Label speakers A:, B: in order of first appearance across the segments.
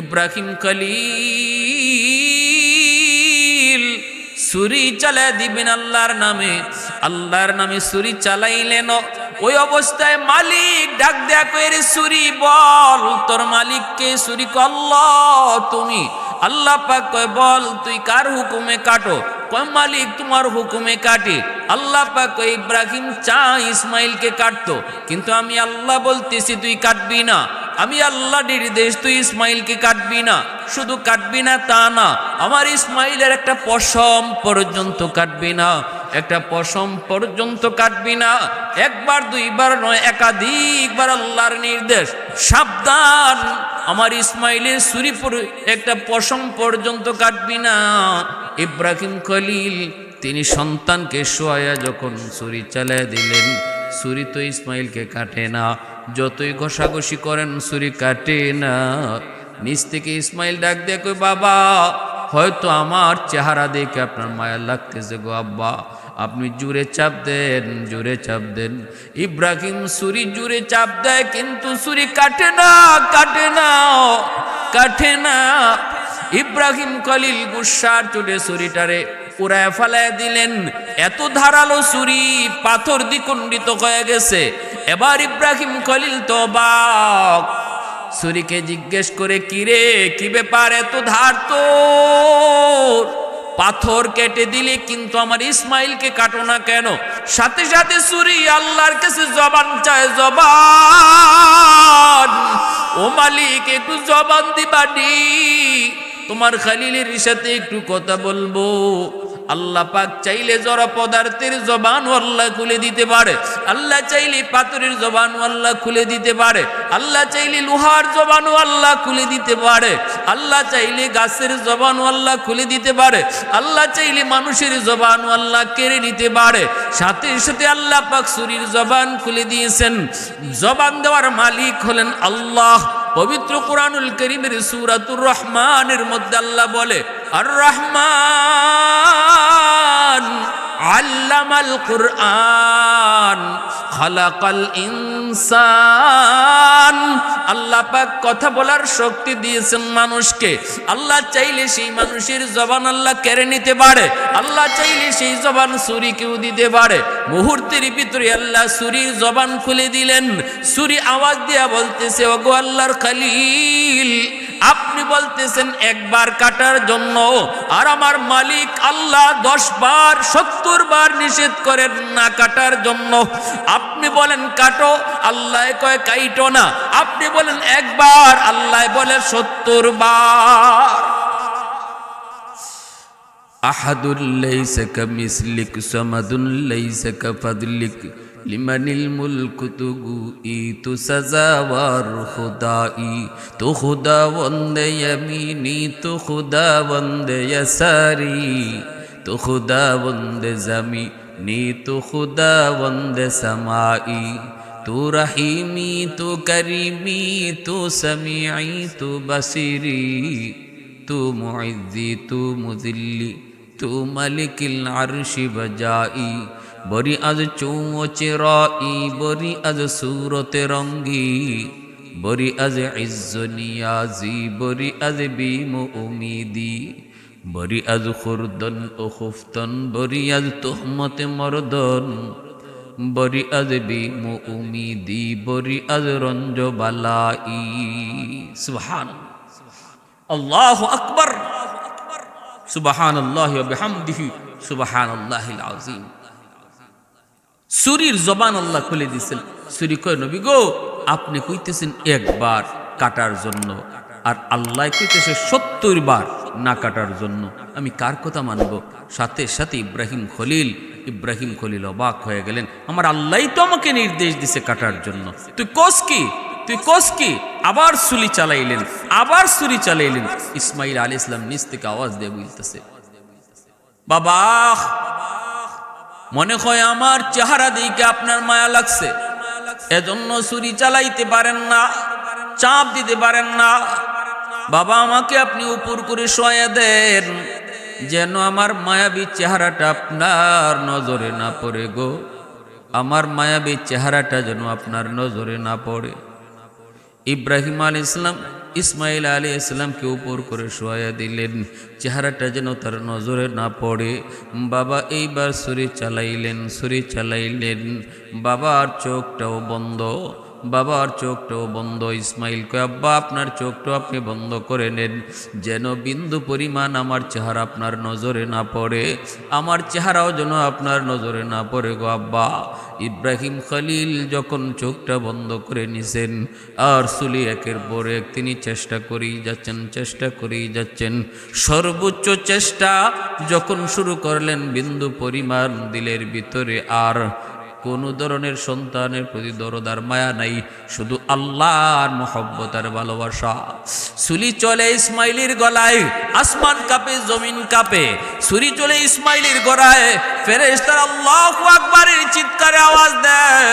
A: ইব্রাহিম খলিল ছুরি চালায় দিবেন আল্লাহর নামে ছুরি চালাইলেন। ওই অবস্থায় মালিক ডাক দেয়া কইরে ছুরি বল তোর মালিককে, ছুরি কয় আল্লাহ তুমি। আল্লাহ পাক কয় বল তুই কার হুকুমে কাটো? কয় মালিক তোমার হুকুমে কাটি। আল্লাহ পাক কয় ইব্রাহিম চা ইসমাইলকে কাটতো, কিন্তু আমি আল্লাহ বলতেছি তুই কাটবি না। আমি আল্লাহ নির্দেশ তুই ইসমাইলকে কাটবি না। শুধু কাটবি না তা না, আমার ইসমাইলের একটা পশম পর্যন্ত কাটবি না, একটা পশম পর্যন্ত কাটবি না। একবার দুইবার নয়, একাধিকবার আল্লাহর নির্দেশ, সাবধান আমার ইসমাইলের ছুরি একটা পশম পর্যন্ত কাটবি না। ইব্রাহিম খলিল তিনি সন্তানকে শোয়া যখন ছুরি চালিয়ে দিলেন, ছুরি তো ইসমাইলকে কাটে না, যতই ঘষাঘষি করেন ছুরি কাটে না। নিচ থেকে ইসমাইল ডাক দিয়ে কই বাবা হয়তো আমার চেহারা দেখে আপনার মায়া লাগতেছে গো আব্বা, আপনি জুড়ে চাপ দেন, জুড়ে চাপ দেন। ইব্রাহিম ছুরি জুড়ে চাপ দেয়, কিন্তু ছুরি কাটে না, কাটে না, কাটে না। ইব্রাহিম খলিল গুসার চোটে ছুরিটারে পুরায় ফালায় দিলেন। এত ধারালো ছুরি পাথর দ্বিখণ্ডিত হয়ে গেছে। এবার ইব্রাহিম খলিল তো অবাক, ছুরিকে জিজ্ঞেস করে কিরে কি ব্যাপার, এত ধার তোর? পাথর কেটে দিলে কিন্তু আমার ইসমাইলকে কাটো না কেন? সাথে সাথে ছুরি আল্লাহর কাছে জবান চায়, জবান। ও মালিক একটু জবান দিবানি, তোমার খলিলের সাথে একটু কথা বলবো। আল্লাহ পাক চাইলে জড় পদার্থের জবান আল্লাহ খুলে দিতে পারে, আল্লাহ চাইলে পাথরের জবান আল্লাহ খুলে দিতে পারে, আল্লাহ চাইলে লোহার জবান আল্লাহ খুলে দিতে পারে, আল্লাহ চাইলে গাছের জবান আল্লাহ খুলে দিতে পারে, আল্লাহ চাইলে মানুষের জবান আল্লাহ কেড়ে নিতে পারে। সাথে সাথে আল্লাহ পাক ছুরির জবান খুলে দিয়েছেন। জবান দেওয়ার মালিক হলেন আল্লাহ। পবিত্র কুরআনুল কারীমের সূরাতুর রহমানের মধ্যে আল্লাহ বলে আর রহমান আল্লামাল কুরআন খালাকাল ইনসান। আল্লাহ পাক কথা বলার শক্তি দিয়েছেন মানুষকে। আল্লাহ চাইলে সেই মানুষের জবান আল্লাহ কেড়ে নিতে পারে, আল্লাহ চাইলে সেই জবান ছুরিকেও দিতে পারে। মুহূর্তের ভিতরে আল্লাহ ছুরির জবান খুলে দিলেন। ছুরি আওয়াজ দিয়া বলতেছে ওগো আল্লাহর খলিল, আপনি বলতেছেন একবার কাটার জন্য, আর আমার মালিক আল্লাহ 10 বার 70 বার নিষেধ করেন না কাটার জন্য। আপনি বলেন কাটো, আল্লাহ কয় কাইটো না। আপনি বলেন একবার, আল্লাহ বলে 70 বার। আহাদুল লাইসা কামিসলিক সামাদুন লাইসা কাফাদলিক লিমানিল মুলকু তুগু ই তু সাজাওয়ার খুদাই, তু খুদা বন্দে ইয়ামিনি, তু খুদা বন্দে ইয়াসারি, তু খুদা বন্দে জামিনি, তু খুদা বন্দে সামাই, তু রহিমি, তু করিমি, তু সামিঈ, তু বসিরি, তু মুইজ্জি, তু মুযিল্লি, তু মালিকিল আরশি বজাই। বরি আজ চৌচেরাই, বরি আজ সুরতে রঙ্গি, বরি আজ ইজ্জ নিয়াজি, বরি আজ বিম উমিদি, বরি আজ খুরদন ও খুফতন, বরি আজ তুহমতে মরদন, বরি আজ বিম উমিদি, বরি আজ রঞ্জ বালাই। সুবহানাল্লাহ, আল্লাহু আকবার, সুবহানাল্লাহি ওয়া বিহামদিহি, সুবহানাল্লাহিল আযীম। ছুরির জবান আল্লাহ খুলে দিয়েছেন। ছুরি কয় নবী গো আপনি কইতেছেন একবার কাটার জন্য, আর আল্লাহ কইতেছে 70 বার না কাটার জন্য। আমি কার কথা মানব? সাথে সাথে ইব্রাহিম খলিল অবাক হয়ে গেলেন। আমার আল্লাহই তো আমাকে নির্দেশ দিছে কাটার জন্য, তুই কোস কি, তুই কোস কি? আবার ছুরি চালাইলেন, আবার ছুরি চালাইলেন। ইসমাইল আলাইহিস সালাম নিচ থেকে আওয়াজ দিয়ে বলতেছে বাবা মনে হয় আমার চেহারা দেখে আপনার মায়া লাগছে, এজন্য ছুরি চালাইতে পারেন না, চাপ দিতে পারেন না। বাবা আমাকে আপনি উপর করে শোয়া দেন, যেন আমার মায়াবী চেহারাটা আপনার নজরে না পড়ে গো, আমার মায়াবী চেহারাটা যেন আপনার নজরে না পড়ে। ইব্রাহিম আলাইহিস সালাম ইসমাইল আলাইহিস সালামকে উপর করে শোয়া দিলেন, চেহারাটা যেন তার নজরে না পড়ে। বাবা এইবার ছুরি চালাইলেন, বাবার চোখটাও বন্ধ, বাবার চোখটাও বন্ধ। ইসমাইল কয়, আব্বা আপনার চোখটাও আপনি বন্ধ করে নেন, যেন বিন্দু পরিমাণ আমার চেহারা আপনার নজরে না পড়ে, আমার চেহারাও যেন আপনার নজরে না পড়ে গো আব্বা। ইব্রাহিম খলিল যখন চোখটা বন্ধ করে নিছেন, আর সুলি একের পর এক তিনি চেষ্টা করেই যাচ্ছেন। সর্বোচ্চ চেষ্টা যখন শুরু করলেন, বিন্দু পরিমাণ দিলের ভিতরে আর কোনো ধরনের সন্তানের প্রতি দরদ আর মায়া নাই, শুধু আল্লাহর মহব্বত আর ভালোবাসা। ছুরি চলে ইসমাইলের গলায়, আসমান কাঁপে, জমিন কাঁপে। ছুরি চলে ইসমাইলের গলায়, ফেরেশতারা আল্লাহু আকবারের চিৎকারে আওয়াজ দেয়।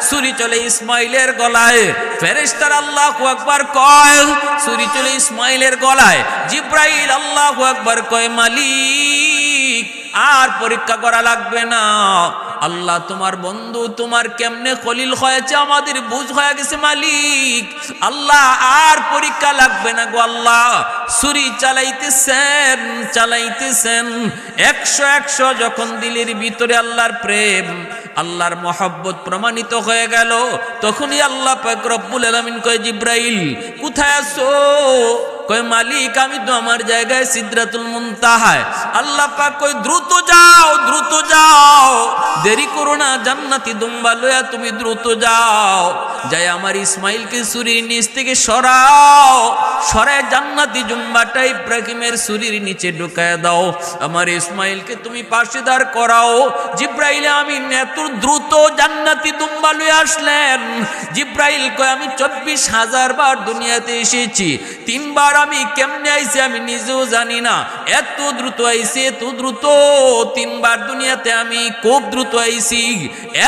A: ছুরি চলে ইসমাইলের গলায়, ফেরেশতারা আল্লাহু আকবার কয়। ছুরি চলে ইসমাইলের গলায়, জিব্রাইল আল্লাহু আকবার কয়, মালিক আর পরীক্ষা করা লাগবে না, আল্লাহ তোমার বন্ধু, তোমার কেমনে খলিল হয়েছে আমাদের বুঝ হয়ে গেছে মালিক, আল্লাহ আর পরীক্ষা লাগবে না গো আল্লাহ। ছুরি চালাইতেছেন 100 যখন দিলের ভিতরে আল্লাহর প্রেম, আল্লাহর মহব্বত প্রমাণিত হয়ে গেল, তখনই আল্লাহ পাক রব্বুল আলামিন কয়, জিব্রাইল কোথায় আছো? কয়, মালিক আমি তো আমার জায়গায় সিদরাতুল মুনতাহায়। আল্লাহ পাক কয়, দ্রুত যাও, দেরি করো না, জান্নাতি দুম্বা লয়া তুমি দ্রুত যাও, যাই আমার ইসমাইলকে ছুরির নিচ থেকে সরায় জান্নাতি জুম্বাটা ইব্রাহিমের ছুরির নিচে ঢুকায় দাও, আমার ইসমাইলকে তুমি পাশে দাঁড় করাও। জিব্রাইল আমিন এত দ্রুত জান্নাতি দুম্বা লয়ে আসলেন। জিব্রাইল কয়, আমি 24,000 বার দুনিয়াতে এসেছি, 3 বার আমি কেমনে আইছি আমি নিজেও জানি না, এত দ্রুত আইছি, এত দ্রুত। 3 বার দুনিয়াতে আমি খুব দ্রুত আইছি,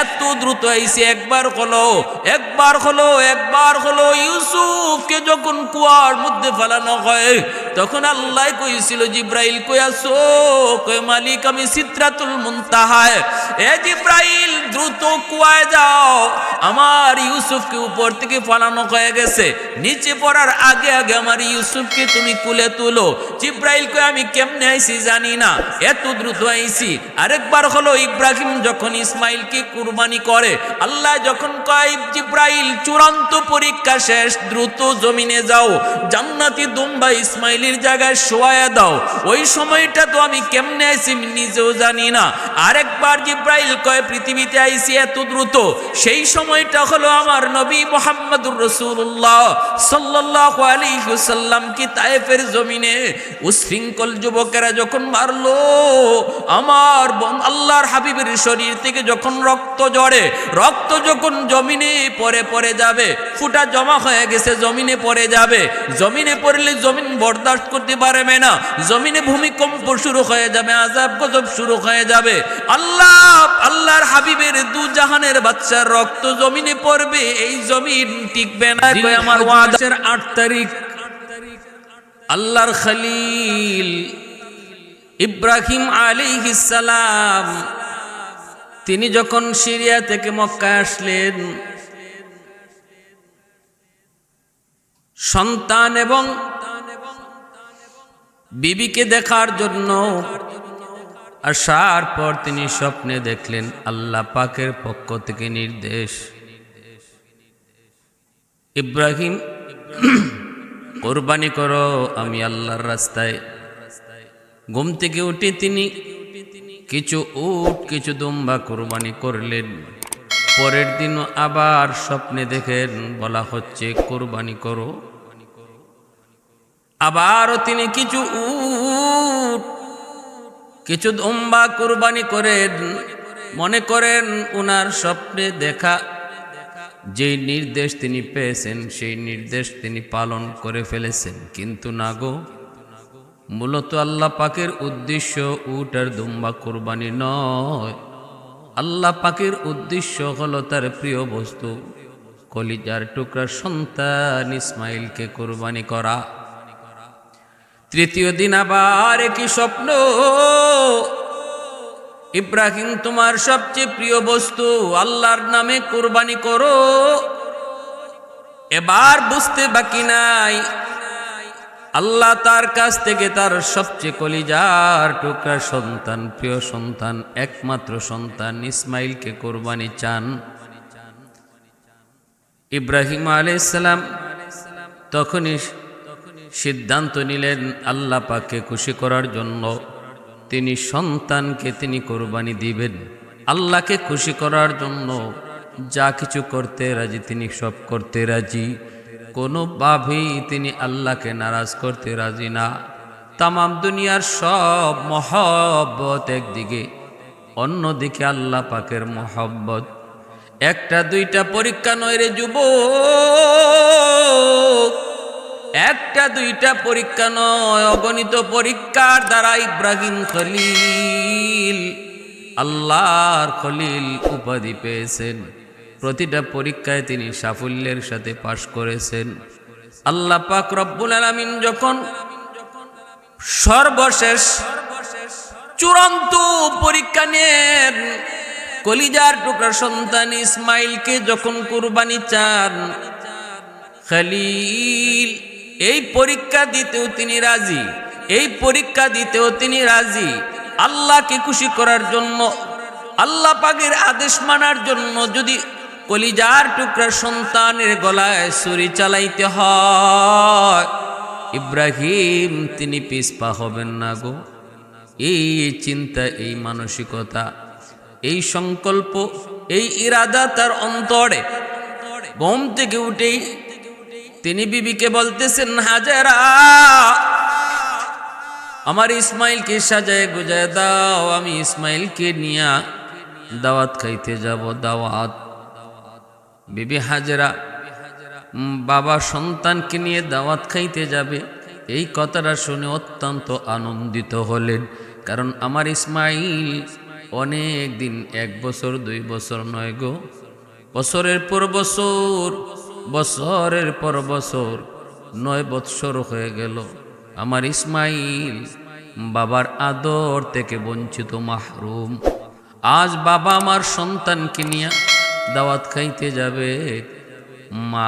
A: এত দ্রুত আইছি। একবার হলো ইউসুফকে যখন কুয়ার মধ্যে ফেলানো হয়, তখন আল্লাহ কইছিল, জিব্রাইল কই আছো? কই, মালিক আমি সিদরাতুল মুনতাহায়। এ জিব্রাইল দ্রুত কুয়ায় যাও, আমার ইউসুফকে উপর থেকে ফেলানো হয়ে গেছে, নিচে পড়ার আগে আমার ইউসুফকে তুমি কুলে তুলো। জিব্রাইল কই, আমি কেমনে আইছি জানি না, এত দ্রুত আইছি। আরেকবার হলো ইব্রাহিম যখন ইসমাইলকে কুরবানি করে, আল্লাহ যখন কয়, জিব্রাইল চূড়ান্ত পরীক্ষা শেষ, দ্রুত জমিনে যাও, জান্নাতি দুম্বা ইসমাইলের জায়গায় শোয়া দাও। ওই সময়টা তো আমি কেমনে আইছি নিজেও জানি না। আরেকবার জিব্রাইল কয়, পৃথিবীতে আইছি এত দ্রুত, সেই সময়টা হলো আমার নবী মুহাম্মদুর রাসূলুল্লাহ সাল্লাল্লাহু আলাইহি ওয়াসাল্লাম কি তায়েফের জমিনে উশৃঙ্খল যুবকেরা যখন মারলো, আমার আল্লাহর হাবিবের শরীর থেকে যখন রক্ত ঝরে, রক্ত যখন জমিনে পড়ে যাবে, ফুটা জমা হয়ে গেছে, জমিনে পড়ে যাবে, জমিনে পড়লে জমিন বরদাস্ত করতে পারবে না, জমিনে ভূমিকম্প শুরু হয়ে যাবে, আযাব গজব শুরু হয়ে যাবে। আল্লাহর হাবিবের দু জাহানের বাচ্চার রক্ত জমিনে পড়বে, এই জমিন টিকবে না। আমার ওয়াদার 8 তারিখ আল্লাহর খলিল ইব্রাহিম আলাইহিস সালাম তিনি যখন সিরিয়া থেকে মক্কায় আসলেন, সন্তান এবং বিবিকে দেখার জন্য আসার পর তিনি স্বপ্নে দেখলেন আল্লাহ পাকের পক্ষ থেকে নির্দেশ, ইব্রাহিম কোরবানি করো আমি আল্লাহর রাস্তায়। ঘুম থেকে উঠে তিনি কিছু উট কিছু দুম্বা কোরবানি করলেন। পরের দিন আবার স্বপ্নে দেখেন বলা হচ্ছে কোরবানি করো। আবারও তিনি কিছু উট কিছু দুম্বা কোরবানি করেন। মনে করেন উনার স্বপ্নে দেখা যেই নির্দেশ তিনি পেয়েছেন সেই নির্দেশ তিনি পালন করে ফেলেছেন, কিন্তু না গো, মূলত আল্লাহ পাকের উদ্দেশ্য উট আর দুম্বা কোরবানি নয়। আল্লাহ পাকের উদ্দেশ্য হলো তার প্রিয় বস্তু কলিজার টুকরা সন্তান ইসমাইলকে কোরবানি করা। তৃতীয় দিন আবার একই স্বপ্ন, ইব্রাহিম তোমার সবচেয়ে প্রিয় বস্তু আল্লাহর নামে কোরবানি করো। এবার বুঝতে বাকি নাই আল্লাহ তার কাছ থেকে তার সবচেয়ে কলিজার টুকরা সন্তান, প্রিয় সন্তান, একমাত্র সন্তান ইসমাইলকে কোরবানি চান। ইব্রাহিম আলাইহিস সালাম তখনই সিদ্ধান্ত নিলেন আল্লাহ পাককে খুশি করার জন্য তিনি সন্তানকে তিনি কোরবানি দিবেন। আল্লাহকে খুশি করার জন্য যা কিছু করতে রাজি তিনি সব করতে রাজি, কোনোভাবেই তিনি আল্লাহকে নারাজ করতে রাজি না। তামাম দুনিয়ার সব মহব্বত একদিকে, অন্যদিকে আল্লাহ পাকের মহব্বত। একটা দুইটা পরীক্ষা নয় রে যুবক, একটা দুইটা পরীক্ষা নয়, অগণিত পরীক্ষার দ্বারা ইব্রাহিম খলিল আল্লাহর খলিল উপাধি পেয়েছেন। প্রতিটা পরীক্ষায় তিনি সাফল্যের সাথে পাশ করেছেন। আল্লাহ পাক রব্বুল আলামিন যখন সর্বশেষ চূড়ান্ত পরীক্ষা নেন, কলিজার টুকরা সন্তান ইসমাইলকে যখন কুরবানি চান, খলিল এই পরীক্ষা দিতেও তিনি রাজি, এই পরীক্ষা দিতেও তিনি রাজি। আল্লাহকে খুশি করার জন্য, আল্লাহ পাকের আদেশ মানার জন্য যদি কলিজার টুকরা সন্তানের গলায় ছুরি চালাইতে হয়, ইব্রাহিম তিনি পিছপা হবেন না গো। এই চিন্তা, এই মানসিকতা, এই সংকল্প, এই ইরাদা তার অন্তরে। ঘুম থেকে উঠেই তিনি বিবিকে বলতেছেন, হাজেরা আমার ইসমাইলকে সাজায় গুজায় দাও, আমি ইসমাইলকে নিয়ে দাওয়াত খাইতে যাব, দাওয়াত। বিবি হাজেরা বাবা সন্তানকে নিয়ে দাওয়াত খাইতে যাবে, এই কথাটা শুনে অত্যন্ত আনন্দিত হলেন। কারণ আমার ইসমাইল অনেক দিন, 1 বছর 2 বছর নয় গো, বছরের পর বছর, বছরের পর বছর, 9 বৎসর হয়ে গেল আমার ইসমাইল বাবার আদর থেকে বঞ্চিত, মাহরুম। আজ বাবা আমার সন্তানকে নিয়ে দাওয়াত খাইতে যাবে। মা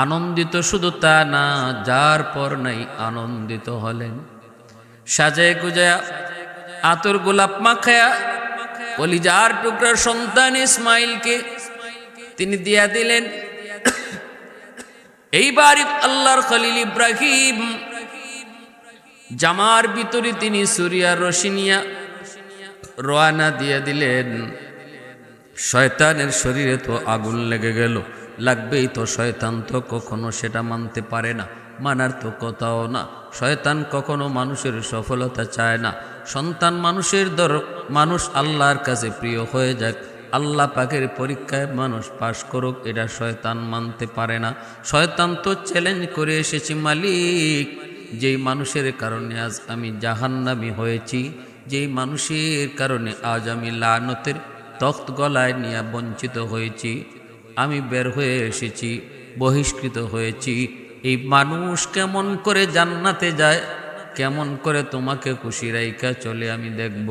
A: আনন্দিত শুধু তা না, যার পর নাই আনন্দিত হলেন। সাজায় গুজায়া আতর গোলাপ মাখায়া কলিজার টুকরা সন্তান ইসমাইলকে তিনি দিয়া দিলেন। এইবার আল্লাহর খলিল ইব্রাহিম জামার ভিতরে তিনি সুরিয়ার রশি নিয়া রওনা দিয়ে দিলেন। শয়তানের শরীরে তো আগুন লেগে গেল, লাগবেই তো। শয়তান তো কখনো সেটা মানতে পারে না, মানার তো কথাও না। শয়তান কখনো মানুষের সফলতা চায় না। সন্তান মানুষের মানুষ আল্লাহর কাছে প্রিয় হয়ে যাক, আল্লাহ পাকের পরীক্ষায় মানুষ পাশ করুক, এটা শয়তান মানতে পারে না। শয়তান তো চ্যালেঞ্জ করে এসেছি, মালিক যেই মানুষের কারণে আজ আমি জাহান্নামী হয়েছি, যেই মানুষের কারণে আজ আমি লানতের তখ্ত গলায় নিয়ে বঞ্চিত হয়েছি, আমি বের হয়ে এসেছি, বহিষ্কৃত হয়েছি, এই মানুষ কেমন করে জান্নাতে যায়, কেমন করে তোমাকে খুশি রাইকা চলে আমি দেখব।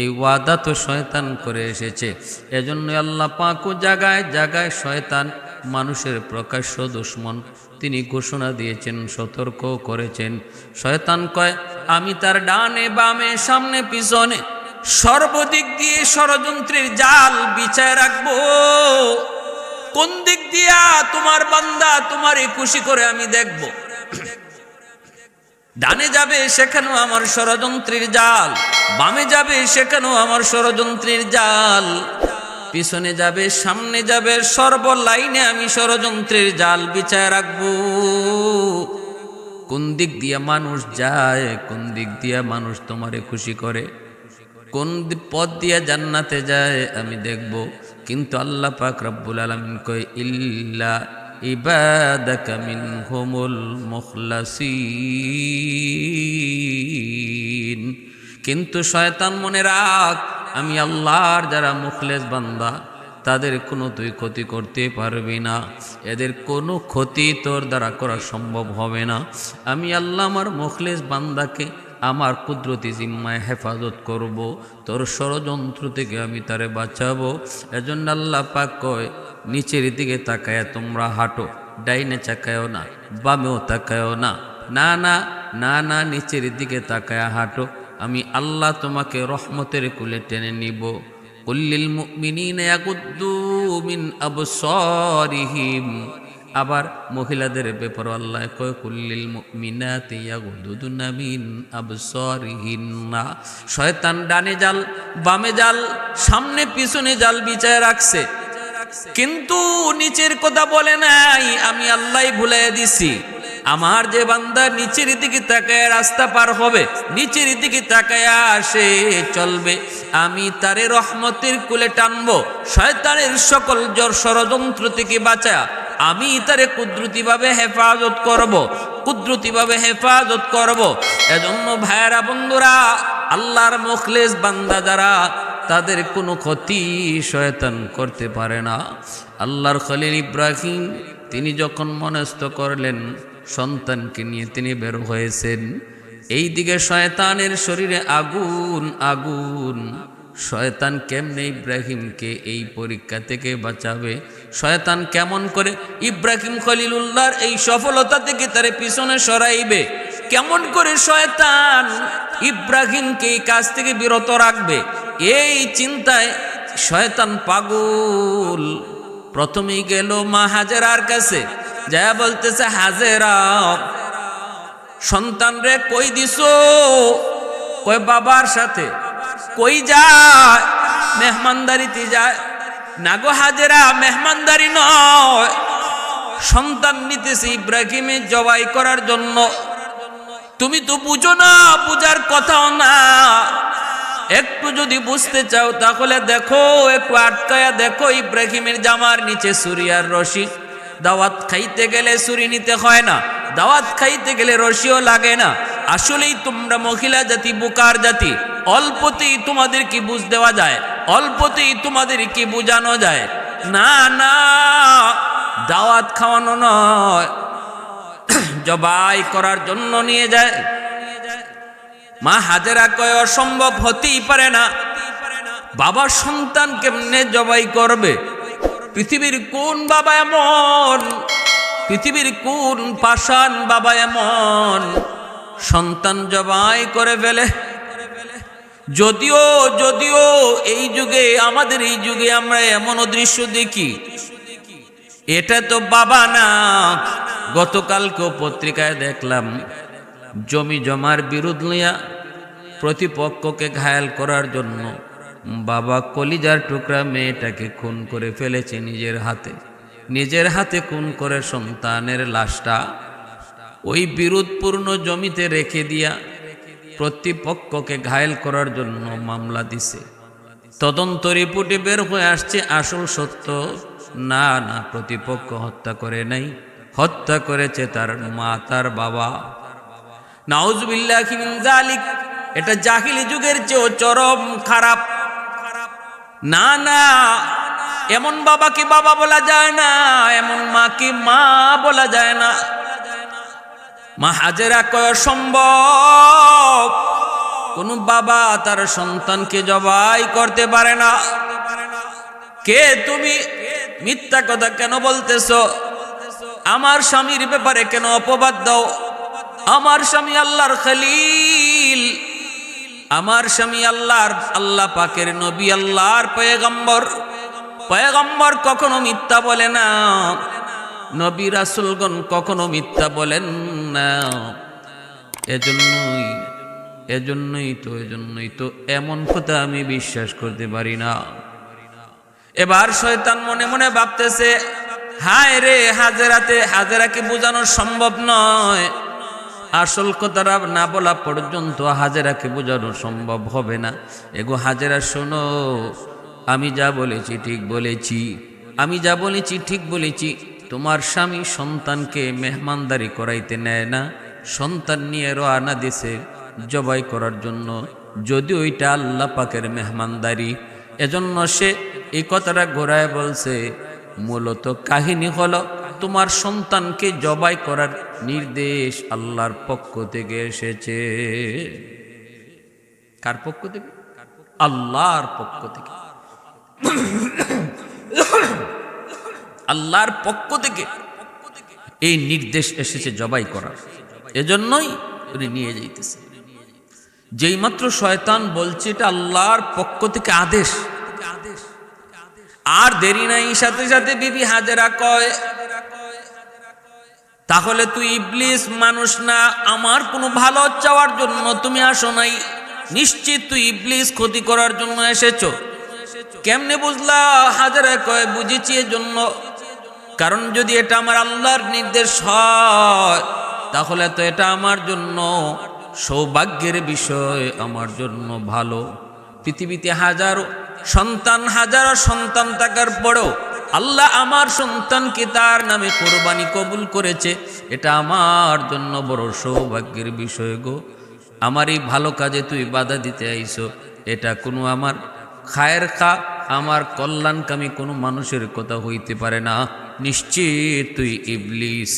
A: এই ওয়াদা তো শয়তান করে এসেছে। এজন্য আল্লাহ পাক জায়গায় জায়গায় শয়তান মানুষের প্রকাশ্য দুশ্মন তিনি ঘোষণা দিয়েছেন, সতর্ক করেছেন। শয়তান কয় আমি তার ডানে বামে সামনে পিছনে সর্বদিক দিয়ে ষড়যন্ত্রের জাল বিছায় রাখবো। কোন দিক দিয়া তোমার বান্দা তোমারে খুশি করে আমি দেখব। ডানে যাবে সেখানেও আমার ষড়যন্ত্রের জাল, বামে যাবে সেখানেও আমার ষড়যন্ত্রের জাল, পিছনে যাবে সামনে যাবে সর্ব লাইনে আমি ষড়যন্ত্রের জাল বিছায় রাখবো। কোন দিক দিয়া মানুষ যায়, কোন দিক দিয়া মানুষ তোমারে খুশি করে, কোন পথ দিয়া জান্নাতে যায় আমি দেখব। কিন্তু আল্লাহ পাক রব্বুল আলামিন কয় ইল্লা ইবাদাকা মিনহুমুল মুখলাসিন। কিন্তু শয়তান মনে রাখ, আমি আল্লাহর যারা মুখলেস বান্দা তাদের কোনো তুই ক্ষতি করতে পারবি না, এদের কোনো ক্ষতি তোর দ্বারা করা সম্ভব হবে না। আমি আল্লাহ আমার মুখলেস বান্দাকে আমার কুদরতি জিম্মায় হেফাজত করব, তোর ষড়যন্ত্র থেকে আমি তারে বাঁচাবো। এজন্য আল্লাহ পাক কয় নিচের দিকে তাকায় তোমরা হাঁটো, ডাইনে তাকায়ও না, বামেও তাকায়ও না, না না না না, নিচের দিকে তাকায়া হাঁটো, আমি আল্লাহ তোমাকে রহমতের কুলে টেনে নিব। কুল্লিল মুমিনিনা ইয়াগুদ্দু মিন আবসারিহিম, আবার মহিলাদের ব্যাপারে আল্লাহ কয় কুল্লিল মুমিনাতি ইয়াগুদ্দুনা মিন আবসারিহিন্না। শয়তান ডানে জাল বামে জাল সামনে পিছনে জাল বিছায় রাখছে, কিন্তু নিচের কথা বলে নাই, আমি আল্লাহ ভুলাই দিছি। আমার যে বান্দা নিচের দিকে তাকায় রাস্তা পার হবে, নিচের দিকে তাকায় সে চলবে, আমি তারে রহমতের কুলে টানবো। শয়তানের সকল ষড়যন্ত্র থেকে বাঁচা আমি তারে কুদরতিভাবে হেফাজত করব, কুদরতিভাবে হেফাজত করব। এজন্য ভাইয়েরা বন্ধুরা, আল্লাহর মুখলেস বান্দা যারা, তাদের কোনো ক্ষতি শয়তান করতে পারে না। আল্লাহর খলিল ইব্রাহিম তিনি যখন মনস্থ করলেন সন্তানকে নিয়ে তিনি বের হয়েছেন, এই দিকে শয়তানের শরীরে আগুন আগুন। শয়তান কেমনে ইব্রাহিমকে এই পরীক্ষা থেকে বাঁচাবে? শয়তান কেমন করে ইব্রাহিম খলিলুল্লাহর এই সফলতা থেকে তারে পিছনে সরাইবে? কেমন করে শয়তান ইব্রাহিমকে এই কাজ থেকে বিরত রাখবে? এই চিন্তায় শয়তান পাগল। প্রথমেই গেল মা হাজেরার কাছে, যা বলতেছে, হাজেরা সন্তান রে কই দিছো? কই বাবার সাথে। কই যায়? মেহমানদারিতে যায়। না গো হাজেরা, মেহমানদারি নয়, সন্তান নিতেছে ইব্রাহিমে জবাই করার জন্য। তুমি তো বুঝো না, বুঝার কথাও না। একটু যদি বুঝতে চাও তাহলে দেখো, একটু আটকায়া দেখো, ইব্রাহিমের জামার নিচে ছুরি আর রশি। দাওয়াত খাইতে গেলে ছুরি নিতে হয় না, দাওয়াত খাইতে গেলে রশিও লাগে না। আসলেই তোমরা মহিলা জাতি বোকার জাতি। অল্পতেই তোমাদের কি বুঝ দেওয়া যায়, অল্পতেই তোমাদের কি বুঝানো যায়। না না, দাওয়াত খাওয়ানো নয়, জবাই করার জন্য নিয়ে যায়। মা হাজেরা কয় অসম্ভব, হতেই পারে না। বাবা সন্তান কেমনে জবাই করবে? পৃথিবীর কোন বাবা এমন, পৃথিবীর কোন পাষাণ বাবা এমন সন্তান জবাই করে ফেলে? যদিও যদিও এই যুগে, আমাদের এই যুগে আমরা এমনও দৃশ্য দেখি, এটা তো বাবা না। গতকালকেও পত্রিকায় দেখলাম, জমি জমার বিরোধ নিয়া প্রতিপক্ষকে ঘায়াল করার জন্য বাবা কলিজার টুকরা মেয়েটাকে খুন করে ফেলেছে নিজের হাতে। নিজের হাতে খুন করে সন্তানের লাশটা ওই বিরোধপূর্ণ জমিতে রেখে দিয়া প্রতিপক্ষকে ঘায়াল করার জন্য মামলা দিছে। তদন্ত রিপোর্টে বের হয়ে আসছে আসল সত্য, না না, প্রতিপক্ষ হত্যা করে নাই, হত্যা করেছে তার মা, তার বাবা। নাউজুবিল্লাহি মিন যালিক। এটা জাহিলি যুগের চেয়েও চরম খারাপ। না না, এমন বাবাকে বাবা বলা যায় না, এমন মাকে মা বলা যায় না। মা হাজেরা কয় সম্ভব, কোন বাবা তার সন্তানকে জবাই করতে পারে না। কে তুমি? মিথ্যা কথা কেন বলতেছো? আমার স্বামীর ব্যাপারে কেন অপবাদ দাও? আমার স্বামী আল্লাহর খলিল, আমার স্বামী আল্লাহর, আল্লাহ পাকের নবী, আল্লাহর পয়গম্বর। পয়গম্বর কখনো মিথ্যা বলে না, নবী রাসূলগণ কখনো মিথ্যা বলেন না। এজন্যই তো এমন কথা আমি বিশ্বাস করতে পারি না। এবার শয়তান মনে মনে ভাবতেছে, হায় রে, হাজেরাকে বোঝানো সম্ভব নয়। আসল কথাটা না বলা পর্যন্ত হাজেরাকে বোঝানো সম্ভব হবে না। এগো হাজেরা শোনো, আমি যা বলেছি ঠিক বলেছি, আমি যা বলেছি ঠিক বলেছি। তোমার স্বামী সন্তানকে মেহমানদারি করাইতে নেয় না, সন্তান নিয়ে রওনা দিছে জবাই করার জন্য, যদি ওইটা আল্লাহ পাকের মেহমানদারি। এজন্য সে এই কথাটা ঘোরায় বলছে। মূলত কাহিনী হলো, তোমার সন্তানকে জবাই করার নির্দেশ আল্লাহর পক্ষ থেকে এসেছে। কার পক্ষ থেকে? আল্লাহর পক্ষ থেকে। আল্লাহর পক্ষ থেকে এই নির্দেশ এসেছে জবাই করার। এজন্যই উনি নিয়ে যাইতেছে। যেই মাত্র শয়তান বলছে এটা আল্লাহর পক্ষ থেকে আদেশ, আর দেরি নাই, সাথে সাথে বিবি হাজেরা কয়, তাহলে তুই ইবলিস মানুষ না, আমার কোনো ভালো চাওয়ার জন্য তুমি আসো নাই, নিশ্চিত তুই ইবলিস ক্ষতি করার জন্য এসেছো। কেমনে বুঝলা? হাজেরা কয়, বুঝেছি এজন্য, কারণ যদি এটা আমার আল্লাহর নির্দেশ হয় তাহলে তো এটা আমার জন্য সৌভাগ্যের বিষয়, আমার জন্য ভালো। পৃথিবীতে হাজারো সন্তান থাকার পরেও আল্লাহ আমার সন্তানকে তার নামে কোরবানি কবুল করেছে, এটা আমার জন্য বড় সৌভাগ্যের বিষয় গো। আমার এই ভালো কাজে তুই বাধা দিতে আইছো, এটা কোনো আমার খায়ের খা, আমার কল্যাণকামী কোনো মানুষের কথা হইতে পারে না। নিশ্চিত তুই ইবলিস।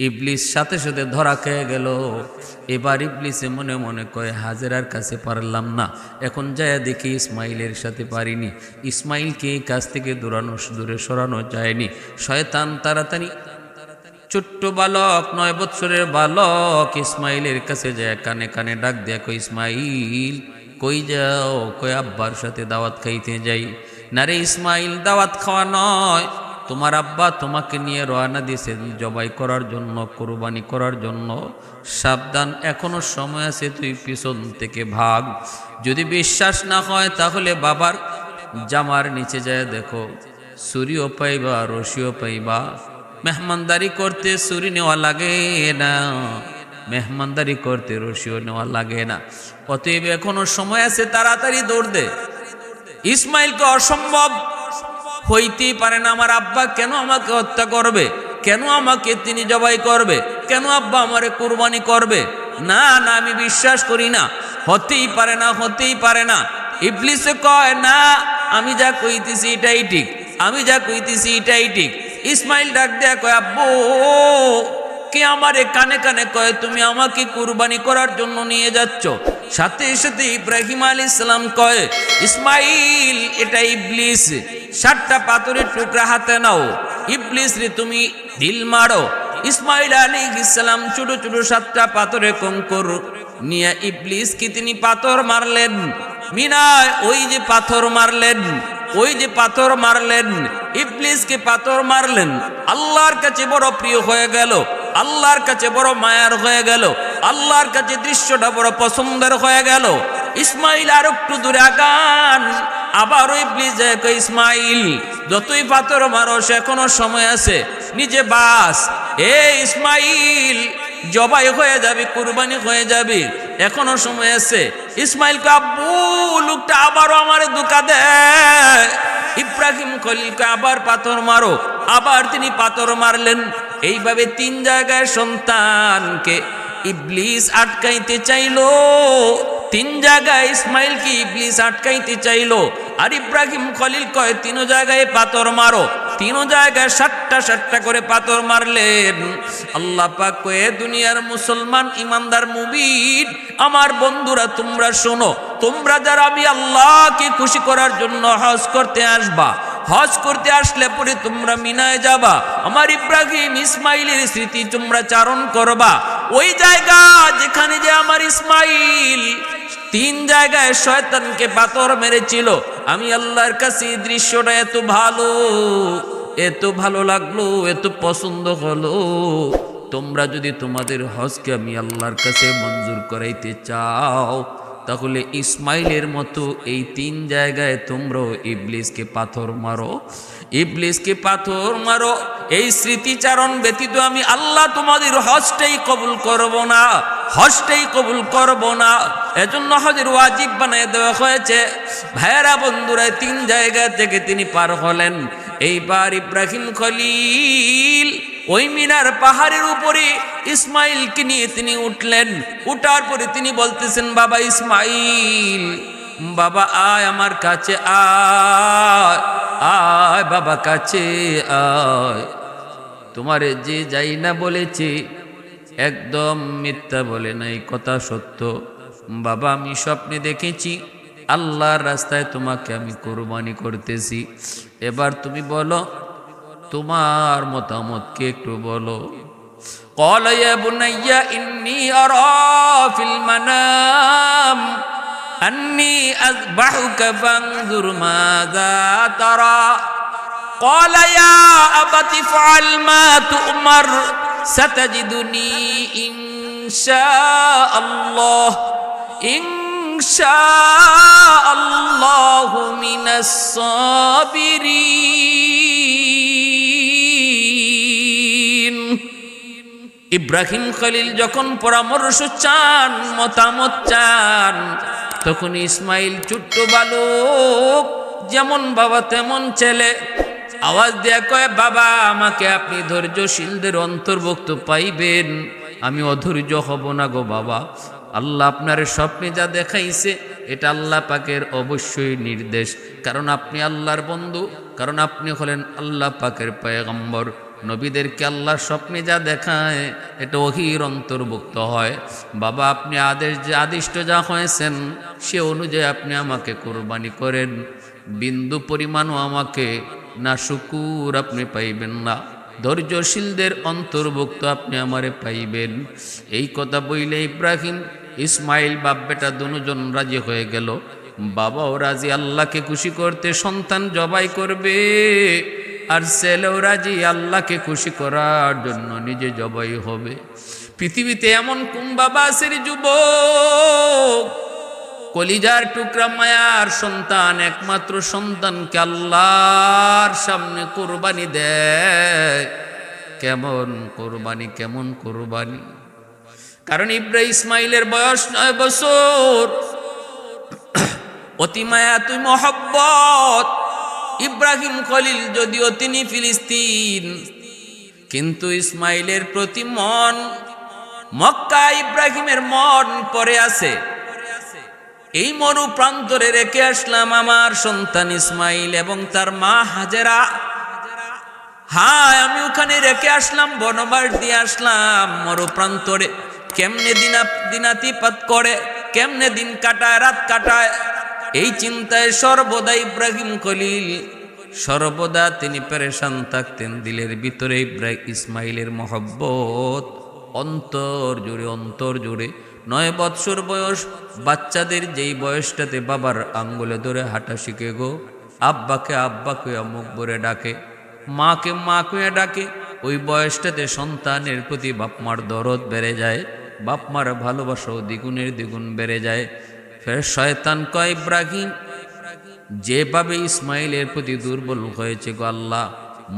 A: ইবলিস সাথে সাথে ধরা খেয়ে গেল। এবার ইবলিসে মনে মনে কয়, হাজেরার কাছে পারলাম না, এখন যায় দেখি ইসমাইলের সাথে পারিনি, ইসমাইলকে এই কাছ থেকে দূরে সরানো যায়নি। শয়তান তাড়াতাড়ি ছোট্ট বালক, 9 বৎসরের বালক ইসমাইলের কাছে যায়, কানে কানে ডাক দেয়া, কই ইসমাইল কই যাও? কই আব্বার সাথে দাওয়াত খাইতে যাই। না রে ইসমাইল, দাওয়াত খাওয়া নয়, তোমার আব্বা তোমাকে নিয়ে রওনা দিয়েছেন জবাই করার জন্য, কোরবানি করার জন্য। সাবধান, এখনো সময় আছে, তুই পিছন থেকে ভাগ। যদি বিশ্বাস না হয় তাহলে বাবার জামার নিচে যায় দেখো, ছুরিও পাইবা, রশিও পাইবা। মেহমানদারি করতে ছুরি নেওয়া লাগে না, মেহমানদারি করতে রশিও নেওয়া লাগে না। অতএব এখনো সময় আছে, তাড়াতাড়ি দৌড় দে। ইসমাইলকে অসম্ভব হইতেই পারে না, আমার আব্বা কেন আমাকে হত্যা করবে, কেন আমাকে তিনি জবাই করবে, কেন আব্বা আমারে কুরবানি করবে? না না, আমি বিশ্বাস করি না, হতেই পারে না, হতেই পারে না। ইবলিসে কয়, না, আমি যা কইতেছি এটাই ঠিক, আমি যা কইতেছি এটাই ঠিক। ইসমাইল ডাক দেয়া কয়, আব্বু কে আমারে কানে কানে কয় তুমি আমাকে কুরবানি করার জন্য নিয়ে যাচ্ছ। সাথে সাথে ইব্রাহিম আলাইহিস সালাম কয়, ইসমাইল এটা ইবলিস, 7টা পাথরের টুকরা হাতে নাও, ইবলিস রে তুমি ঢিল মারো। ইসমাইল আলাইহিস সালাম ছোট ছোট 7টা পাথরের কঙ্কর নিয়ে ইবলিসকে তিনি পাথর মারলেন। মিনায় ওই যে পাথর মারলেন, ওই যে পাথর মারলেন, ইবলিসকে পাথর মারলেন, আল্লাহর কাছে বড় প্রিয় হয়ে গেল, আল্লাহর কাছে বড় মায়ার হয়ে গেল, আল্লাহর কাছে দৃশ্যটা বড় পছন্দের হয়ে গেল। ইসমাইল আর একটু দূরে আগান, আবার ইবলিস যায়, ইসমাইল যতই পাথর মারো এখনো সময় আছে, নিজে বাস। এ ইসমাইল জবাই হয়ে যাবে, কুরবানি হয়ে যাবে, এখনো সময় আছে। ইসমাইলকে আব্বু লোকটা আবারও আমারে ধোঁকা দেয়। ইব্রাহিম খলিলকে আবার পাথর মারো, আবার তিনি পাথর মারলেন। এইভাবে 3 জায়গায় সন্তানকে ইবলিস আটকাইতে চাইলো, 3 জায়গায় ইসমাইলকে ইবলিস আটকাইতে চাইলো। আর ইব্রাহিম খলিল কয় 3 জায়গায় পাথর মারো, 3 জায়গায় 7টা করে পাথর মারলেন। আল্লাহ পাক কয়ে, দুনিয়ার মুসলমান ইমানদার মুমিন আমার বন্ধুরা তোমরা শোনো, তোমরা যারা আমি আল্লাহকে খুশি করার জন্য হজ করতে আসবা, হজ করতে আসলে পরে তোমরা মিনায় যাবা, আমার ইব্রাহিম ইসমাইলের স্মৃতি তোমরা চারণ করবা। ওই জায়গা যেখানে যে আমার ইসমাইল 3 জায়গায় শয়তানকে পাথর মেরেছিল, আমি আল্লাহর কাছে দৃশ্যটা এত ভালো লাগলো, এত পছন্দ হলো। তোমরা যদি তোমাদের হজকে আমি আল্লাহর কাছে মঞ্জুর করাইতে চাও তাহলে ইসমাইলের মতো এই 3 জায়গায় তোমরাও ইবলিসকে পাথর মারো, ইবলিসকে পাথর মারো। এই স্মৃতিচারণ ব্যতীত আমি আল্লাহ তোমাদের হজটাই কবুল করব না, হজটাই কবুল করব না। এজন্য হজের ওয়াজিব বানিয়ে দেওয়া হয়েছে। ভাইয়েরা বন্ধুরা, 3 জায়গা থেকে তিনি পার হলেন। এইবার ইব্রাহিম খলিল ওই মিনার পাহাড়ের উপরে ইসমাইলকে নিয়ে তিনি উঠলেন। উঠার পরে তিনি বলতেছেন, বাবা ইসমাইল, বাবা আয় আমার কাছে, আয় আয় বাবা কাছে আয়। তোমারে যে যাই না বলেছে একদম মিথ্যা বলে নাই, কথা সত্য। বাবা আমি স্বপ্নে দেখেছি আল্লাহর রাস্তায় তোমাকে আমি কোরবানি করতেছি। এবার তুমি বলো তোমার মতামতকে একটু বলো। قال يا بني إني أرى في المنام أني أذبحك فانظر ماذا ترى قال يا أبت افعل ما تؤمر ستجدني إن شاء الله من الصابرين ইব্রাহিম খলিল যখন পরামর্শ চান, মতামত চান, তখন ইসমাইল ছোট্ট বালক, যেমন বাবা তেমন ছেলে, আওয়াজ দেয়া কয়, বাবা আমাকে আপনি ধৈর্যশীলদের অন্তর্ভুক্ত পাইবেন, আমি অধৈর্য হব না গো বাবা। আল্লাহ আপনার স্বপ্নে যা দেখাইছে এটা আল্লাহ পাকের অবশ্যই নির্দেশ, কারণ আপনি আল্লাহর বন্ধু, কারণ আপনি হলেন আল্লাহ পাকের পয়গম্বর। নবীদেরকে আল্লাহ স্বপ্নে যা দেখায় এটা ওহীর অন্তর্ভুক্ত হয়। বাবা আপনি আদিষ্ট যা হয়েছেন সে অনুযায়ী আপনি আমাকে কোরবানি করেন, বিন্দু পরিমাণও আমাকে না শুকুর আপনি পাইবেন না, ধৈর্যশীলদের অন্তর্ভুক্ত আপনি আমারে পাইবেন। এই কথা বইলে ইব্রাহিম ইসমাইল বাপ বেটা দুজন রাজি হয়ে গেল। বাবাও রাজি আল্লাহকে খুশি করতে সন্তান জবাই করবে, আর ছেলেও রাজি আল্লাহকে খুশি করার জন্য নিজে জবাই হবে। পৃথিবীতে এমন কোন বাবা আছে যুবক, কলিজার টুকরা মায়ার সন্তান, একমাত্র সন্তানকে আল্লাহর সামনে কোরবানি দেয়? কেমন কোরবানি, কেমন কোরবানি! কারণ ইসমাইলের বয়স 9 বছর, অতি মায়া তুই মহব্বত। ইব্রাহিম খলিল যদিও তিনি ফিলিস্তিন, কিন্তু ইসমাইলের প্রতি মন, মক্কা ইব্রাহিমের মন পড়ে আছে। এই মরু প্রান্তরে রেখে আসলাম আমার সন্তান ইসমাইল এবং তার মা হাজেরা। হ্যাঁ, আমি ওখানে রেখে আসলাম, বনবাস দিয়ে আসলাম মরু প্রান্তরে। কেমনে দিনাতিপাত করে, কেমনে দিন কাটায়, রাত কাটায়, এই চিন্তায় সর্বদা ইব্রাহিম খলিল, সর্বদা তিনি পেরেশান থাকতেন। দিলের ভিতরে ইসমাইলের মহব্বত অন্তর জুড়ে। 9 বৎসর বয়স বাচ্চাদের যেই বয়সটাতে বাবার আঙ্গুলে ধরে হাঁটা শিখে গো, আব্বাকে আব্বা কুয়া মুখ ভরে ডাকে, মাকে মা কুয়া ডাকে, ওই বয়সটাতে সন্তানের প্রতি বাপমার দরদ বেড়ে যায়, বাপমার ভালোবাসাও দ্বিগুণের দ্বিগুণ বেড়ে যায়। ফের শয়তান কয়, ইব্রাহিম যেভাবে ইসমাইলের প্রতি দুর্বল হয়েছে গো আল্লাহ,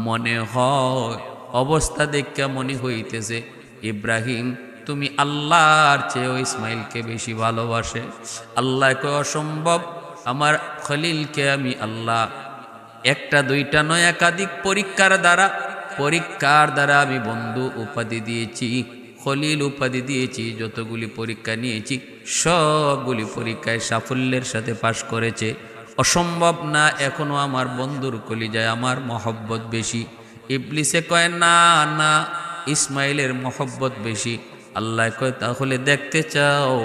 A: মনে হয় অবস্থা দেখে মনে হইতেছে ইব্রাহিম তুমি আল্লাহর চেয়েও ইসমাইলকে বেশি ভালোবাসে। আল্লাহ কয়, অসম্ভব, আমার খলিলকে আমি আল্লাহ একটা দুইটা নয় একাধিক পরীক্ষার দ্বারা আমি বন্ধু উপাধি দিয়েছি, খলিল উপাধি দিয়েছি। যতগুলি পরীক্ষা নিয়েছি সবগুলি পরীক্ষায় সাফল্যের সাথে পাশ করেছে। অসম্ভব না, এখনো আমার বন্ধুর কলিজায় আমার মহব্বত বেশি। ইবলিসে কয়, না না, ইসমাইলের মহব্বত বেশি। আল্লাহ কয়, তাহলে দেখতে চাও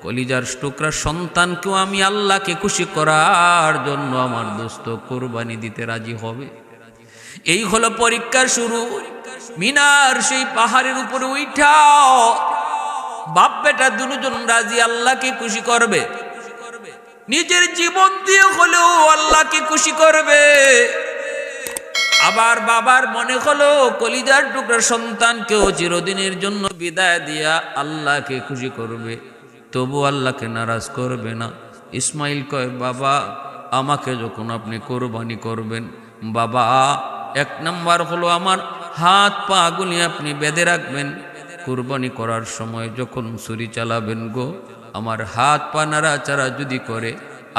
A: কলিজার টুকরা সন্তানকেও আমি আল্লাহকে খুশি করার জন্য আমার দোস্ত কোরবানি দিতে রাজি হবে? এই হলো পরীক্ষার শুরু। মিনার সেই পাহাড়ের উপরে উঠাও, বাপ বেটা দুজন রাজি আল্লাহকে খুশি করবে, নিজের জীবন দিয়ে হলেও আল্লাহকে খুশি করবে। আবার বাবার মনে হলো কলিজার টুকরা সন্তানকেও চিরদিনের জন্য বিদায় দিয়া আল্লাহকে খুশি করবে, তবু আল্লাহকে নারাজ করবে না। ইসমাইল কয়, বাবা আমাকে যখন আপনি কোরবানি করবেন, বাবা 1 নাম্বার হলো আমার হাত পা গুলি আপনি বেঁধে রাখবেন। কোরবানি করার সময় যখন ছুরি চালাবেন গো, আমার হাত পা নাড়াচাড়া যদি করে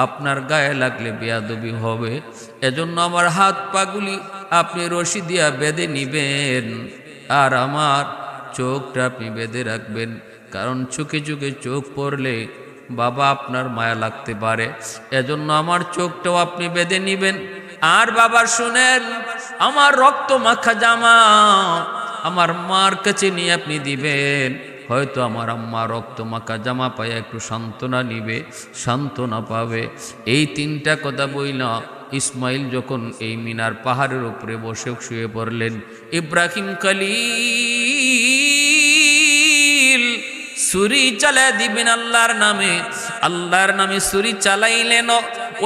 A: আপনার গায়ে লাগলে বেয়াদবি হবে। এজন্য আমার হাত পাগুলি আপনি রশি দিয়া বেঁধে নিবেন, আর আমার চোখটা আপনি বেঁধে রাখবেন, কারণ চোখে চোখে চোখ পড়লে বাবা আপনার মায়া লাগতে পারে। এজন্য আমার চোখটাও আপনি বেঁধে নিবেন। আর বাবা শুনেন, আমার রক্ত মাখা জামা আমার মার কাছে নিয়ে আপনি দিবেন। হয়তো আমার আম্মা রক্ত মাখা জামা পায় একটু সান্ত্বনা নিবে, সান্ত্বনা পাবে। এই 3টা কথা বইলা ইসমাইল যখন এই মিনার পাহাড়ের উপরে বসে শুয়ে পড়লেন, ইব্রাহিম খলিল ছুরি চালাই দিবেন আল্লাহর নামে ছুরি চালাইলেন।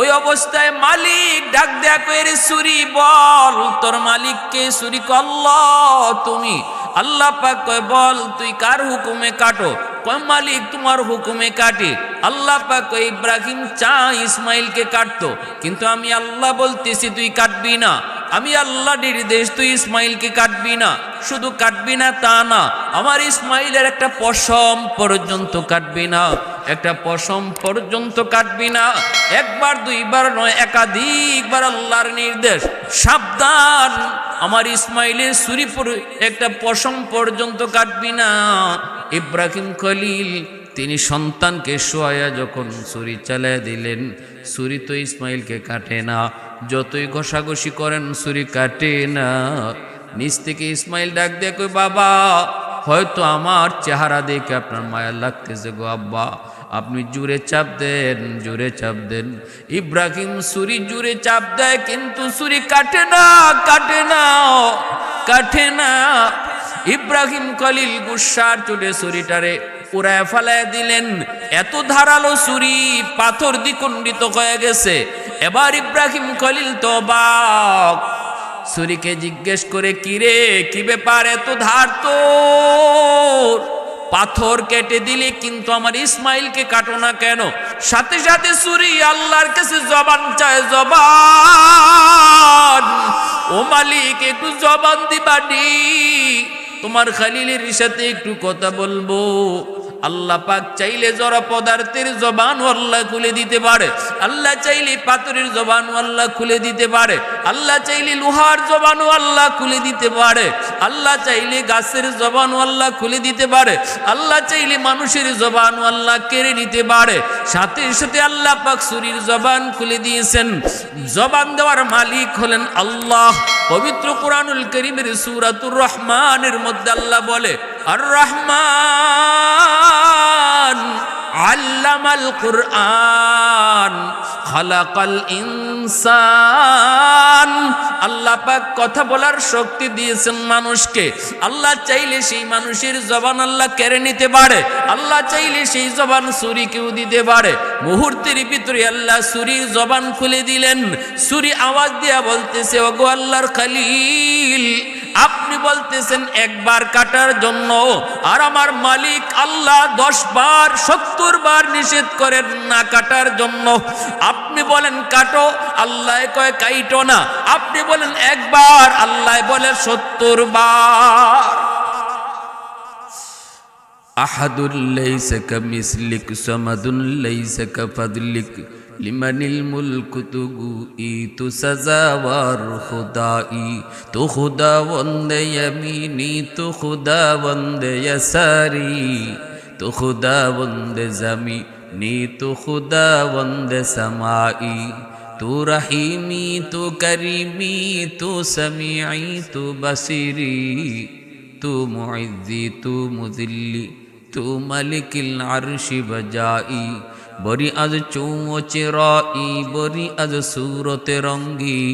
A: ওই অবস্থায় মালিক ডাক দেয়া কইরে ছুরি বল তোর মালিককে, ছুরি কয় আল্লাহ তুমি। আল্লাহ পাক কয় বল তুই কার হুকুমে কাটো? কয় মালিক তোমার হুকুমে কাটি। আল্লাহ পাক কয় ইব্রাহিম চা ইসমাইলকে কাটতো, কিন্তু আমি আল্লাহ বলতেছি তুই কাটবি না। আমি আল্লাহ নির্দেশ তুই ইসমাইলকে কাটবি না। শুধু কাটবি না তা না, আমার ইসমাইলের একটা পশম পর্যন্ত কাটবি না, একটা পশম পর্যন্ত কাটবি না। একবার দুইবার নয়, একাধিকবার আল্লাহর নির্দেশ, সাবধান আমার ইসমাইলের ছুরি একটা পশম পর্যন্ত কাটবি না। ইব্রাহিম খলিল তিনি সন্তানকে শোয়া যখন ছুরি চালিয়ে দিলেন, ছুরি তো ইসমাইলকে কাটে না, যতই ঘষাঘষি করেন ছুরি কাটে না। নিচ থেকে ইসমাইল ডাক দিয়ে কই বাবা হয়তো আমার চেহারা দেখে আপনার মায়া লাগতেছে গো আব্বা, আপনি জুড়ে চাপ দেন, জুড়ে চাপ দেন। ইব্রাহিম ছুরি জুড়ে চাপ দেয়, কিন্তু ছুরি কাটে না, কাটে না, কাটে না। ইব্রাহিম খলিল গুসার চোটে ছুরিটারে পুরায় ফালায় দিলেন। এত ধারালো ছুরি পাথর দ্বিখণ্ডিত হয়ে গেছে। এবার ইব্রাহিম খলিল তো অবাক, ছুরিকে জিজ্ঞেস করে কিরে কি ব্যাপার, এত ধার তোর? পাথর কেটে দিলে কিন্তু আমার ইসমাইলকে কাটো না কেন? সাথে সাথে ছুরি আল্লাহর কাছে জবান চায়, জবান। ও মালিক একটু জবান দিবানি, তোমার খলিলের সাথে একটু কথা বলবো। আল্লাহ পাক চাইলে জড় পদার্থের জবান আল্লাহ খুলে দিতে পারে, আল্লাহ চাইলে পাথরের জবান আল্লাহ খুলে দিতে পারে, আল্লাহ চাইলে লোহার জবান আল্লাহ খুলে দিতে পারে, আল্লাহ চাইলে গাছের জবান আল্লাহ খুলে দিতে পারে, আল্লাহ চাইলে মানুষের জবান আল্লাহ কেড়ে নিতে পারে। সাথে সাথে আল্লাহ পাক ছুরির জবান খুলে দিয়েছেন। জবান দেওয়ার মালিক হলেন আল্লাহ। পবিত্র কুরআনুল কারীমের সূরাতুর রহমানের মধ্যে আল্লাহ বলে আর রহমান আল্লামাল কুরআন খালাকাল ইনসান। আল্লাহ পাক কথা বলার শক্তি দিয়েছেন মানুষকে। আল্লাহ চাইলে সেই মানুষের জবান আল্লাহ কেড়ে নিতে পারে, আল্লাহ চাইলে সেই জবান ছুরিকেও দিতে পারে। মুহূর্তের ভিতরে আল্লাহ ছুরির জবান খুলে দিলেন। ছুরি আওয়াজ দিয়া বলতেছে ওগো আল্লাহর খলিল, আপনি বলতেছেন একবার কাটার জন্য, আর আমার মালিক আল্লাহ 10 বার 70 বার নিষেধ করেন না কাটার জন্য। আপনি বলেন কাটো, আল্লাহ কয় কাইটো না। আপনি বলেন একবার, আল্লাহ বলে 70 বার। আহাদুল লাইসা কামিসলিক সামাদুন লাইসা কাফাদলিক লিমানিল মুলকু তুগু ই তু সাজাওয়ার খুদাই, তু খুদা বন্দে ইয়ামিনি, তু খুদা বন্দে ইয়াসারি, তু খুদা বন্দে জামিনি, তু খুদা বন্দে সামাই, তু রহিমি, তু করিমি, তু সামিঈ, তু বসিরি, তু মুইজ্জি, তু মুযিল্লি, তু মালিকিল আরশি বজাই। বরি আজ চৌচেরাই, বরি আজ সুরতে রঙ্গি,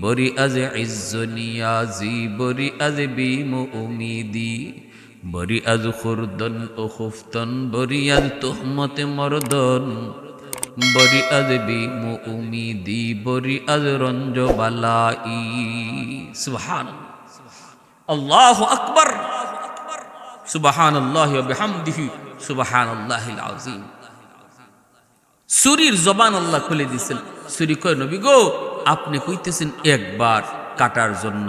A: বরি আজ ইজ্জু নিয়াজি, বরি আজ বিম উমিদি, বরি আজ খুরদন ও খুফতন, বরি আজ তুহমতে মরদন, বরি আজ বিম উমিদি, বরি আজ রঞ্জ বালাই। সুবহানাল্লাহ, আল্লাহু আকবার, সুবহানাল্লাহি ওয়া বিহামদিহি, সুবহানাল্লাহিল আযীম। ছুরির জবান আল্লাহ খুলে দিয়েছেন। ছুরি কয় নবী গো আপনি কইতেছেন একবার কাটার জন্য,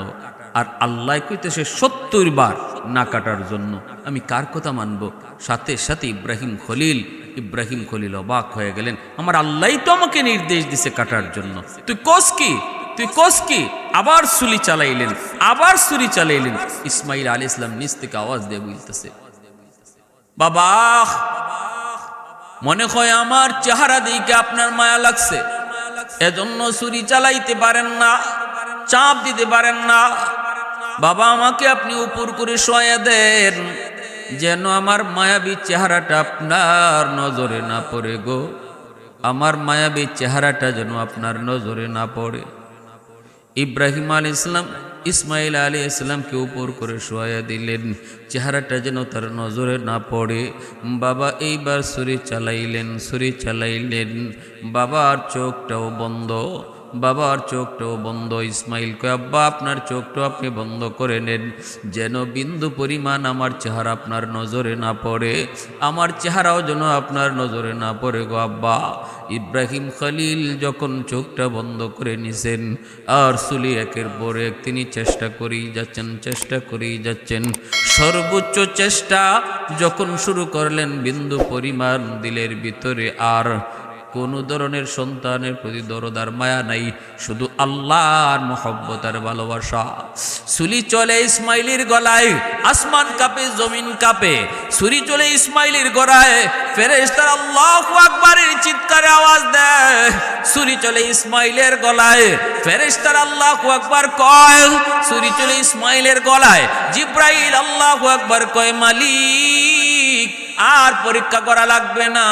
A: আর আল্লাহ কইতেছে 70 বার না কাটার জন্য। আমি কার কথা মানব? সাথে সাথে ইব্রাহিম খলিল অবাক হয়ে গেলেন। আমার আল্লাহই তো আমাকে নির্দেশ দিছে কাটার জন্য, তুই কোস কি, তুই কোস কি? আবার ছুরি চালাইলেন, আবার ছুরি চালাইলেন। ইসমাইল আলাইহিস সালাম নিচ থেকে আওয়াজ দিয়ে বলতেছে বাবা মনে হয় আমার চেহারা দেখে আপনার মায়া লাগছে, এজন্য ছুরি চালাইতে পারেন না, চাপ দিতে পারেন না। বাবা আমাকে আপনি উপর করে শোয়া দেন, যেন আমার মায়াবী চেহারাটা আপনার নজরে না পড়ে গো, আমার মায়াবী চেহারাটা যেন আপনার নজরে না পড়ে। ইব্রাহিম আলাইহিস সালাম ইসমাইল আলাইহিস সালামকে উপর করে শোয়া দিলেন, চেহারাটা যেন তার নজরে না পড়ে। বাবা এইবার ছুরি চালাইলেন, বাবার চোখটাও বন্ধ, বাবার চোখটাও বন্ধ। ইসমাইল কয়, আব্বা আপনার চোখটাও আপনি বন্ধ করে নেন, যেন বিন্দু পরিমাণ আমার চেহারা আপনার নজরে না পড়ে, আমার চেহারাও যেন আপনার নজরে না পড়ে গো আব্বা। ইব্রাহিম খলিল যখন চোখটা বন্ধ করে নিছেন, আর সুলি একের পর এক তিনি চেষ্টা করেই যাচ্ছেন, সর্বোচ্চ চেষ্টা যখন শুরু করলেন, বিন্দু পরিমাণ দিলের ভিতরে আর কোনো ধরনের সন্তানের প্রতি দরদ আর মায়া নাই, শুধু আল্লাহর মহব্বত আর ভালোবাসা। ছুরি চলে ইসমাইলের গলায়, আসমান কাঁপে, জমিন কাঁপে। ছুরি চলে ইসমাইলের গলায়, ফেরেশতারা আল্লাহু আকবারের চিৎকারে আওয়াজ দেয়। ছুরি চলে ইসমাইলের গলায়, ফেরেশতারা আল্লাহু আকবার কয়। ছুরি চলে ইসমাইলের গলায়, জিব্রাইল আল্লাহু আকবার কয়, মালিক আর পরীক্ষা করা লাগবে না,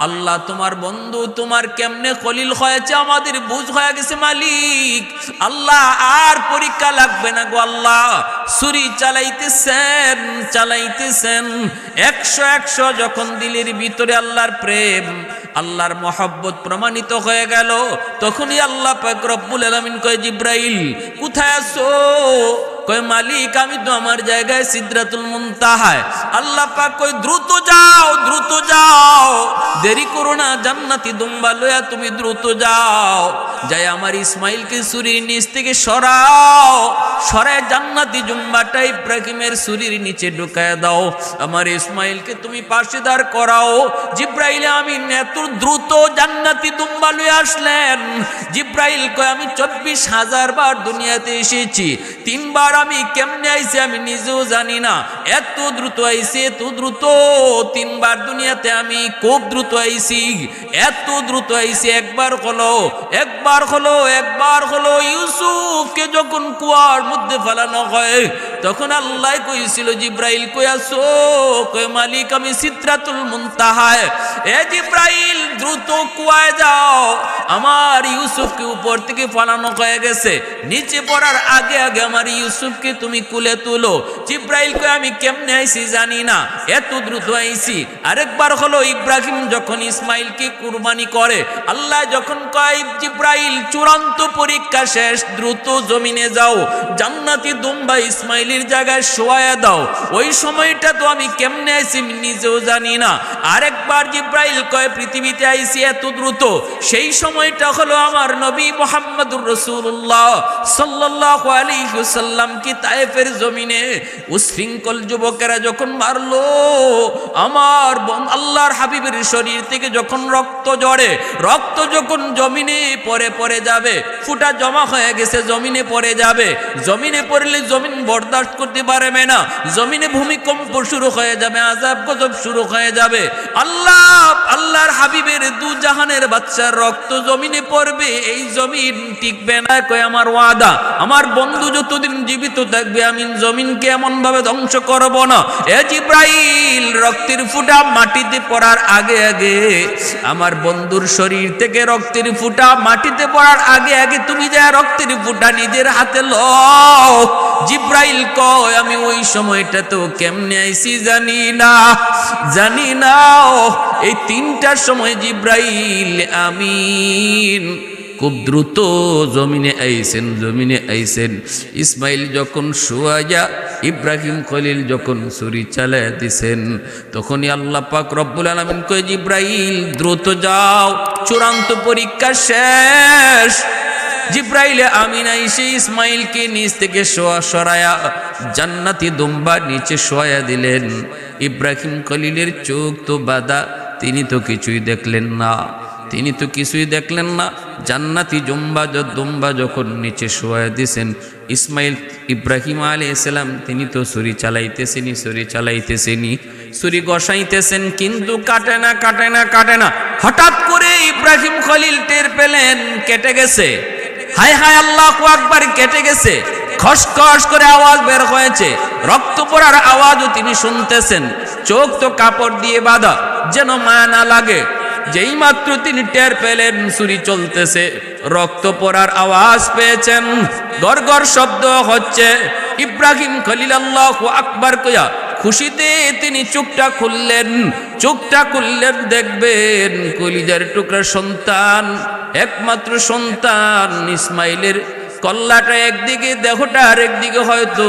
A: আল্লাহ তোমার বন্ধু তোমার কেমনে খলিল হয়েছে আমাদের বুঝ হয়ে গেছে মালিক, আল্লাহ আর পরীক্ষা লাগবে না গো আল্লাহ। ছুরি চালাইতেছেন 100 যখন দিলের ভিতরে আল্লাহর প্রেম আল্লাহর মহব্বত প্রমাণিত হয়ে গেল, তখনই আল্লাহ পাক রব্বুল আলামিন কয়, জিব্রাইল কোথায় আছো? কয়, মালিক আমি তো আমার জায়গায় সিদরাতুল মুনতাহায়। আল্লাহ পাক কয়, দ্রুত যাও, দেরি করো না, জান্নাতি দুম্বা লয়া তুমি দ্রুত যাও, যাই আমার ইসমাইলকে ছুরির নিচ থেকে সরায় জান্নাতি জুম্বাটা ইব্রাহিমের ছুরির নিচে ঢুকায় দাও, আমার ইসমাইলকে তুমি পাশে দাঁড় করাও। জিব্রাইল আমিন এত দ্রুত জান্নাতি দুম্বা লয়ে আসলেন। জিব্রাইল কয়, আমি 24,000 বার দুনিয়াতে এসেছি, 3 বার আমি কেমনে আইছি আমি নিজেও জানি না, এত দ্রুত আইছি, এত দ্রুত। 3 বার দুনিয়াতে আমি খুব দ্রুত আইছি, এত দ্রুত আইছি। একবার হলো ইউসুফকে যখন কুয়ার মধ্যে ফেলানো হয়, তখন আল্লাহ কইছিল, জিব্রাইল কই আছো? কই, মালিক আমি সিদরাতুল মুনতাহায়। এ জিব্রাইল দ্রুত কুয়ায় যাও, আমার ইউসুফকে উপর থেকে ফেলানো হয়ে গেছে, নিচে পড়ার আগে আমার ইউসুফকে তুমি কুলে তুলো। জিব্রাইল কই, আমি কেমনে আইছি জানি না, এত দ্রুত আইছি। আরেকবার হলো ইব্রাহিম যখন ইসমাইলকে কুরবানি করে, আল্লাহ যখন কয়, জিব্রাইল চূড়ান্ত পরীক্ষা শেষ, দ্রুত জমিনে যাও, জান্নাতি দুম্বা ইসমাইলের জায়গায় শোয়া দাও। ওই সময়টা তো আমি কেমনে আইছি নিজেও জানি না। আরেকবার জিব্রাইল কয়, পৃথিবীতে আইছি এত দ্রুত, সেই সময়টা হলো আমার নবী মুহাম্মদুর রাসূলুল্লাহ সাল্লাল্লাহু আলাইহি ওয়াসাল্লাম কি তায়েফের জমিনে উশৃঙ্খল যুবকেরা যখন মারলো, আমার আল্লাহর হাবিবের শরীর থেকে যখন রক্ত ঝরে, রক্ত যখন জমিনে পড়ে যাবে, ফুটা জমা হয়ে গেছে, জমিনে পড়ে যাবে, জমিনে পড়লে জমিন বরদাস্ত করতে পারবে না, জমিনে ভূমিকম্প শুরু হয়ে যাবে, আযাব গজব শুরু হয়ে যাবে। আল্লাহর হাবিবের দু জাহানের বাচ্চার রক্ত জমিনে পড়বে, এই জমিন টিকবে না। কয়, আমার ওয়াদা, আমার বন্ধু যতদিন জীবিত থাকবে আমি জমিনকে এমন ভাবে ধ্বংস করব না। এ জিব্রাইল, রক্তের ফুটা মাটিতে পড়ার আগে আমার বন্ধুর শরীর থেকে রক্তের ফুটা মাটিতে পড়ার আগে তুমি যা রক্তের ফুটা নিজের হাতে লও। জিব্রাইল কয়, আমি ওই সময়টা তো কেমনে আইছি জানি না। এই 3টার সময় জিব্রাইল আমিন খুব দ্রুত জমিনে আইছেন। ইসমাইল যখন শুয়া, ইব্রাহিম খলিল যখন ছুরি চালায় দিছেন, তখনই আল্লাহ পাক রব্বুল আলামিন কয়, জিব্রাইল দ্রুত যাও, চূড়ান্ত পরীক্ষা শেষ। জিব্রাইল আমিন আইসে ইসমাইলকে নিচ থেকে সরায়া জান্নাতি দুম্বা নিচে শোয়া দিলেন। ইব্রাহিম খলিলের চোখ তো বাঁধা, তিনি তো কিছুই দেখলেন না। জান্নাতি দুম্বা যখন নিচে শোয়া দিছেন, ইব্রাহিম আলাইহিস সালাম তিনি তো ছুরি চালাইতেছেনি, ছুরি গসাইতেছেন, কিন্তু কাটে না। হঠাৎ করে ইব্রাহিম খলিল টের পেলেন কেটে গেছে। হায় আল্লাহু আকবার, কেটে গেছে। খসখস করে আওয়াজ বের হয়েছে, রক্ত পড়ার আওয়াজও তিনি শুনতেছেন। চোখ তো কাপড় দিয়ে বাঁধা, যেন মায়া না লাগে। যেই মাত্র তিনি টের পেলেন ছুরি চলতেছে, রক্ত পড়ার আওয়াজ পেয়েছেন, গড়গড় শব্দ হচ্ছে, ইব্রাহিম খলিল আল্লাহু আকবার কইয়া খুশিতে তিনি চোখটা খুললেন, দেখবেন কলিজার টুকরা সন্তান, একমাত্র সন্তান ইসমাইলের কল্লাটা একদিকে, দেহটা আরেকদিকে। হয়তো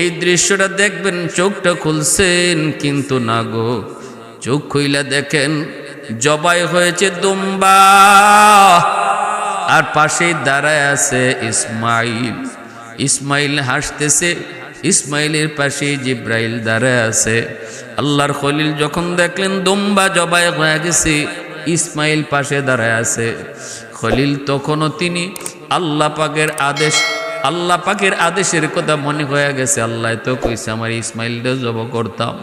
A: এই দৃশ্যটা দেখবেন, চোখটা খুলছেন, কিন্তু না গো, চোখ খুইলা দেখেন জবাই হয়েছে দুম্বা, আর পাশেই দাঁড়ায় আছে ইসমাইল হাসতেছে, ইসমাইলের পাশে জিব্রাইল দাঁড়ায় আছে। আল্লাহর খলিল যখন দেখলেন দুম্বা জবাই হয়ে গেছে, ইসমাইল পাশে দাঁড়ায় আছে, খলিল তখনও তিনি আল্লাহ পাকের আদেশের কথা মনে হয়ে গেছে। আল্লাহ তো কইছে আমার ইসমাইলটা জব করতাম।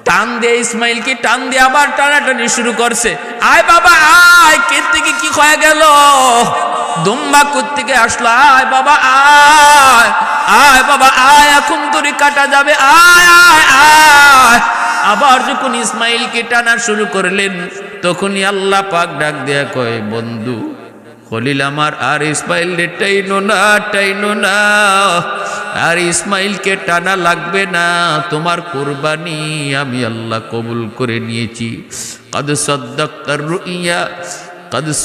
A: টান দিয়ে ইসমাইলকে টান দিয়ে আবার টানাটানি শুরু করছে। আয় বাবা আয়, কে থেকে কি হয়ে গেল, দুম্বা কোত্থেকে আসলো, আয় বাবা আয় বাবা আয়, এখন তোরে কাটা যাবে, আয় আয় আয়। আবার যখন ইসমাইলকে টানা শুরু করলেন, তখনই আল্লাহ পাক ডাক দেয়া কয়, বন্ধু খলিল আমার, আর ইসমাইল রে টাইনো না, আর ইসমাইলকে টানা লাগবে না, তোমার কুরবানি আমি আল্লাহ কবুল করে নিয়েছি। কদ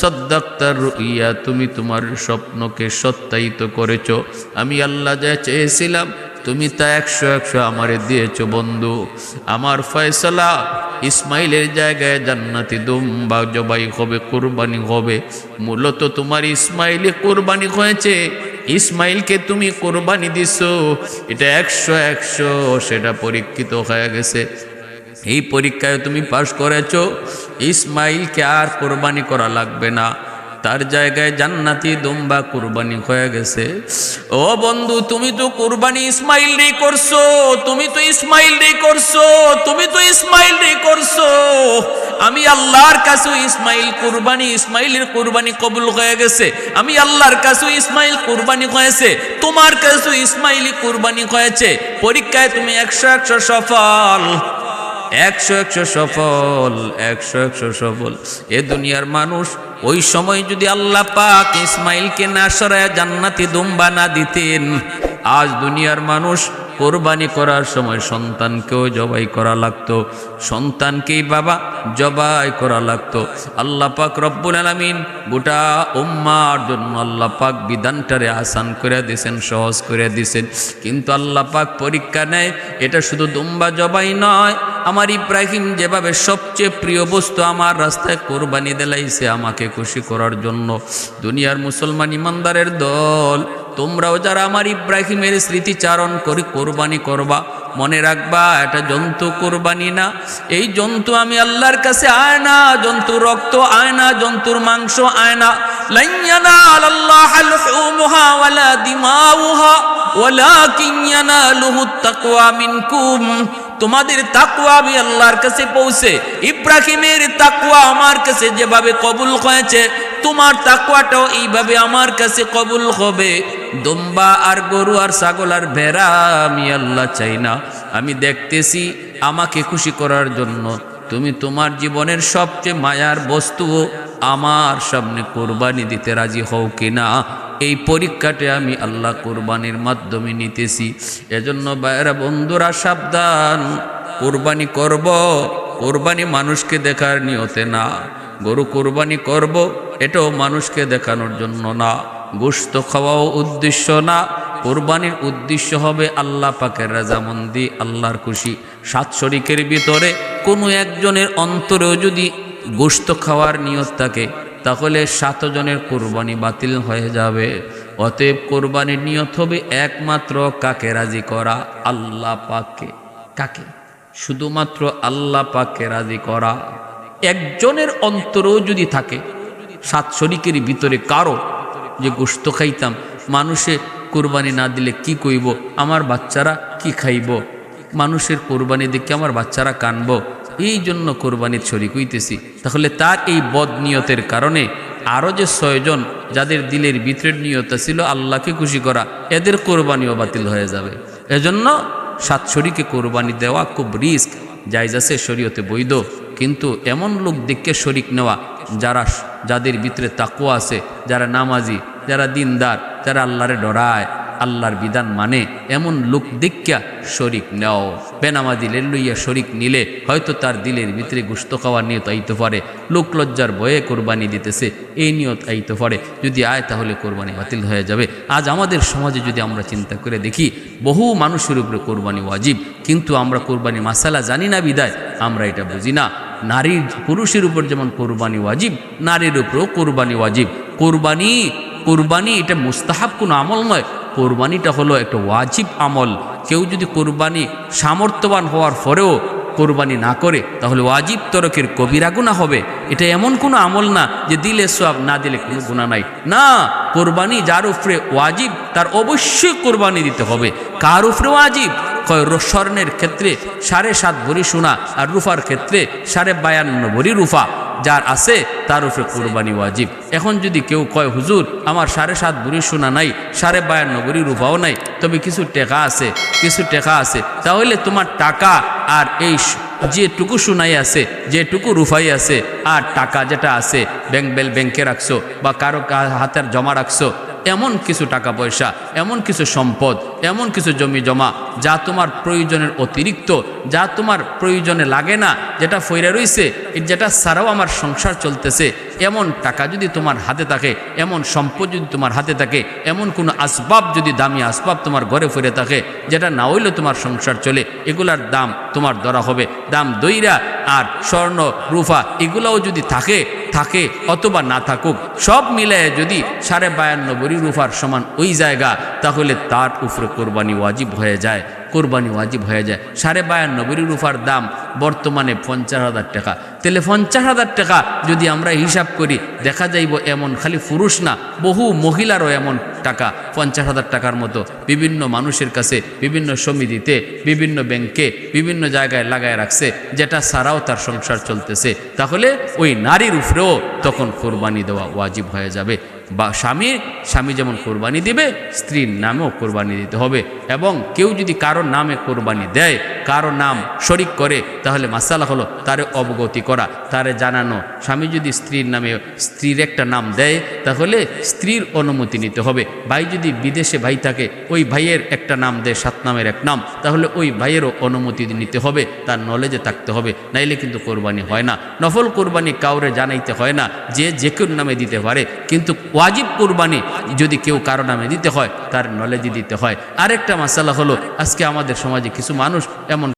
A: সাদ্দাক্তার রুইয়া, তুমি তোমার স্বপ্নকে সত্যায়িত করেছো। আমি আল্লাহ যা চেয়েছিলাম তুমি তা 100 আমারে দিয়েছো বন্ধু। আমার ফয়সালা, ইসমাইলের জায়গায় জান্নাতি দুম্বা জবাই হবে, কুরবানি হবে। মূলত তোমার ইসমাইলে কুরবানি হয়েছে, ইসমাইলকে তুমি কুরবানি দিছো, এটা 100 সেটা পরীক্ষিত হয়ে গেছে। এই পরীক্ষায় তুমি পাশ করেছো, ইসমাইলকে আর কুরবানি করা লাগবে না, তার জায়গায় জান্নাতি দুম্বা কুরবানি হয়ে গেছে। ও বন্ধু, তুমি তো কুরবানি ইসমাইল রে করছো, তুমি তো ইসমাইল রে করছো। আমি আল্লাহর কাছে ইসমাইলের কুরবানি কবুল হয়ে গেছে। আমি আল্লাহর কাছে ইসমাইল কুরবানি হয়েছে, তোমার কাছে ইসমাইলি কুরবানি হয়েছে। পরীক্ষায় তুমি 100 সফল, 100 সফল। এ দুনিয়ার মানুষ ওই সময় যদি আল্লাহ পাক ইসমাইলকে না সরায় জান্নাতি দুম্বা না দিতেন, আজ দুনিয়ার মানুষ কোরবানি করার সময় সন্তানকেও জবাই করা লাগতো, সন্তানকেই বাবা জবাই করা লাগতো। আল্লাহ পাক রব্বুল আলামিন গোটা উম্মার জন্য আল্লাহ পাক বিধানটারে আসান করে দিয়েছেন, সহজ করে দিয়েছেন। কিন্তু আল্লাহ পাক পরীক্ষা নেয়, এটা শুধু দুম্বা জবাই নয়, আমার ইব্রাহিম যেভাবে সবচেয়ে প্রিয় বস্তু আমার রাস্তায় কোরবানি দিলাইছে আমাকে খুশি করার জন্য। দুনিয়ার মুসলমান ইমানদারের দল, তোমরাও যারা আমার ইব্রাহিমের স্মৃতিচারণ করে কোরবানি করবা, মনে রাখবা এটা জন্তু কোরবানি না। এই জন্তু আমি আল্লাহর কাছে আয় না, জন্তুর রক্ত আয় না, জন্তুর মাংস আয় না। লান ইয়ানালাল্লাহা লুহুমুহা ওয়ালা দিমাউহা ওয়ালাকিন ইয়ানালুহুত তাকওয়া মিনকুম। তোমাদের তাকওয়া আমি আল্লাহর কাছে পৌঁছে, ইব্রাহিমের তাকওয়া আমার কাছে যেভাবে কবুল হয়েছে, তোমার তাকওয়াটাও এইভাবে আমার কাছে কবুল হবে। দুম্বা আর গরু আর ছাগল আর ভেড়া আমি আল্লাহ চাই না। আমি দেখতেছি আমাকে খুশি করার জন্য তুমি তোমার জীবনের সবচেয়ে মায়ার বস্তু আমার সামনে কোরবানি দিতে রাজি হও কিনা। এই পরীক্ষাটা আমি আল্লাহ কোরবানির মাধ্যমে নিতেছি। এজন্য ভাইয়েরা বন্ধুরা সাবধান, কোরবানি করব, কোরবানি মানুষকে দেখার নিয়তে না। গরু কোরবানি করব, এটাও মানুষকে দেখানোর জন্য না। গোশত খাওয়াও উদ্দেশ্য না, কোরবানির উদ্দেশ্য হবে আল্লাহ পাকের রাজামন্দি, আল্লাহর খুশি। 7 শরীকের ভিতরে কোনো একজনের অন্তরেও যদি গোশত খাওয়ার নিয়ত থাকে, তাহলে 7 জনের কোরবানি বাতিল হয়ে যাবে। অতএব কোরবানির নিয়ত হবে একমাত্র কাকে রাজি করা, আল্লাহ পাককে। কাকে? শুধুমাত্র আল্লাহ পাককে রাজি করা। একজনের অন্তরেও যদি থাকে, 7 শরীকের ভিতরে কারো যে গোশত খাইতাম, মানুষে কোরবানি না দিলে কি কইব, আমার বাচ্চারা কি খাইব, মানুষের কোরবানি দেখে আমার বাচ্চারা কানব, এই জন্য কোরবানির শরীক হইতেছি, তাহলে তার এই বদ নিয়তের কারণে আরও যে 6 জন যাদের দিলের ভিতরের নিয়ত ছিল আল্লাহকে খুশি করা, এদের কোরবানিও বাতিল হয়ে যাবে। এজন্য 7 শরীকে কোরবানি দেওয়া খুব রিস্ক। জায়েজ আছে, শরীয়তে বৈধ, কিন্তু এমন লোক দেখে শরিক নেওয়া যাদের ভিতরে তাকওয়া আছে, যারা নামাজি, যারা দিনদার, যারা আল্লাহরে ডরায়, আল্লাহর বিধান মানে, এমন লোক দেখা শরিক নেও। বেনামাজি লইয়া শরিক নিলে হয়তো তার দিলের ভিতরে গোশত খাওয়ার নিয়ত আইতে পারে, লোক লজ্জার ভয়ে কোরবানি দিতেছে এই নিয়ত আইতে পারে। যদি আয় তাহলে কোরবানি বাতিল হয়ে যাবে। আজ আমাদের সমাজে যদি আমরা চিন্তা করে দেখি, বহু মানুষের উপরে কোরবানি ওয়াজিব, কিন্তু আমরা কোরবানি মাসালা জানি না বিদায় আমরা এটা বুঝি না। নারীর পুরুষের উপর যেমন কোরবানি ওয়াজিব, নারীর উপরেও কোরবানি ওয়াজিব। কোরবানি এটা মুস্তাহাব কোনো আমল নয়, কোরবানিটা হলো একটা ওয়াজিব আমল। কেউ যদি কোরবানি সামর্থ্যবান হওয়ার পরেও কোরবানি না করে তাহলে ওয়াজিব তরকের কবিরা গুনাহ হবে। এটা এমন কোনো আমল না যে দিলে সওয়াব, না দিলে কোনো গুনাহ নাই। না, কোরবানি যার উপরে ওয়াজিব তার অবশ্যই কোরবানি দিতে হবে। কার উপরে ওয়াজিব? স্বর্ণের ক্ষেত্রে 7.5 ভরি সোনা, আর রুফার ক্ষেত্রে 52.5 ভরি রুফা যার আছে তার উপরে কোরবানি ওয়াজিব। এখন যদি কেউ কয় হুজুর আমার 7.5 ভরি সোনা নাই, 52.5 ভরি রুফাও নাই, তবে কিছু টাকা আছে, তাহলে তোমার টাকা আর এই যেটুকু সোনাই আছে, যেটুকু রুফাই আছে, আর টাকা যেটা আছে ব্যাংকে রাখছো বা কারো হাতের জমা রাখছো, এমন কিছু টাকা পয়সা, এমন কিছু সম্পদ, এমন কিছু জমি জমা যা তোমার প্রয়োজনের অতিরিক্ত, যা তোমার প্রয়োজনে লাগে না, যেটা ফইরা রইছে, যেটা ছাড়াও আমার সংসার চলতেছে, এমন টাকা যদি তোমার হাতে থাকে, এমন সম্পদ যদি তোমার হাতে থাকে, এমন কোনো আসবাব যদি দামি আসবাব তোমার ঘরে ফিরে থাকে যেটা না হইলে তোমার সংসার চলে, এগুলার দাম তোমার ধরা হবে। দাম দইরা আর স্বর্ণ রূপা এগুলাও যদি থাকে অথবা না থাকুক, সব মিলায় যদি 52.5 ভরি রূপার সমান ওই জায়গা, তাহলে তার উপরে কোরবানি ওয়াজিব হয়ে যায়। 52.5 ভরি রূপার দাম বর্তমানে 50,000 টাকা। তাহলে 50,000 টাকা যদি আমরা হিসাব করি, দেখা যাইব এমন খালি পুরুষ না, বহু মহিলারও এমন টাকা 50,000 টাকার মতো বিভিন্ন মানুষের কাছে, বিভিন্ন সমিতিতে, বিভিন্ন ব্যাংকে, বিভিন্ন জায়গায় লাগায় রাখছে, যেটা ছাড়াও তার সংসার চলতেছে। তাহলে ওই নারীর উপরেও তখন কোরবানি দেওয়া ওয়াজিব হয়ে যাবে। বা স্বামী যেমন কোরবানি দিবে, স্ত্রীর নামেও কোরবানি দিতে হবে। এবং কেউ যদি কারো নামে কোরবানি দেয়, কারো নাম শরিক করে, তাহলে মাসালা হলো তারে অবগতি করা, তারে জানানো। স্বামী যদি স্ত্রীর নামে স্ত্রীর একটা নাম দেয়, তাহলে স্ত্রীর অনুমতি নিতে হবে। ভাই যদি বিদেশে ভাই থাকে, ওই ভাইয়ের একটা নাম দেয়, 7 নামের এক নাম, তাহলে ওই ভাইয়েরও অনুমতি নিতে হবে, তার নলেজে থাকতে হবে, নাইলে কিন্তু কোরবানি হয় না। নফল কোরবানি কাউরে জানাইতে হয় না, যে কেউ নামে দিতে পারে, কিন্তু ওয়াজিব কোরবানি যদি কেউ কারো নামে দিতে হয় তার নলেজে দিতে হয়। আরেকটা মাসালা হলো, আজকে আমাদের সমাজে কিছু মানুষ এমন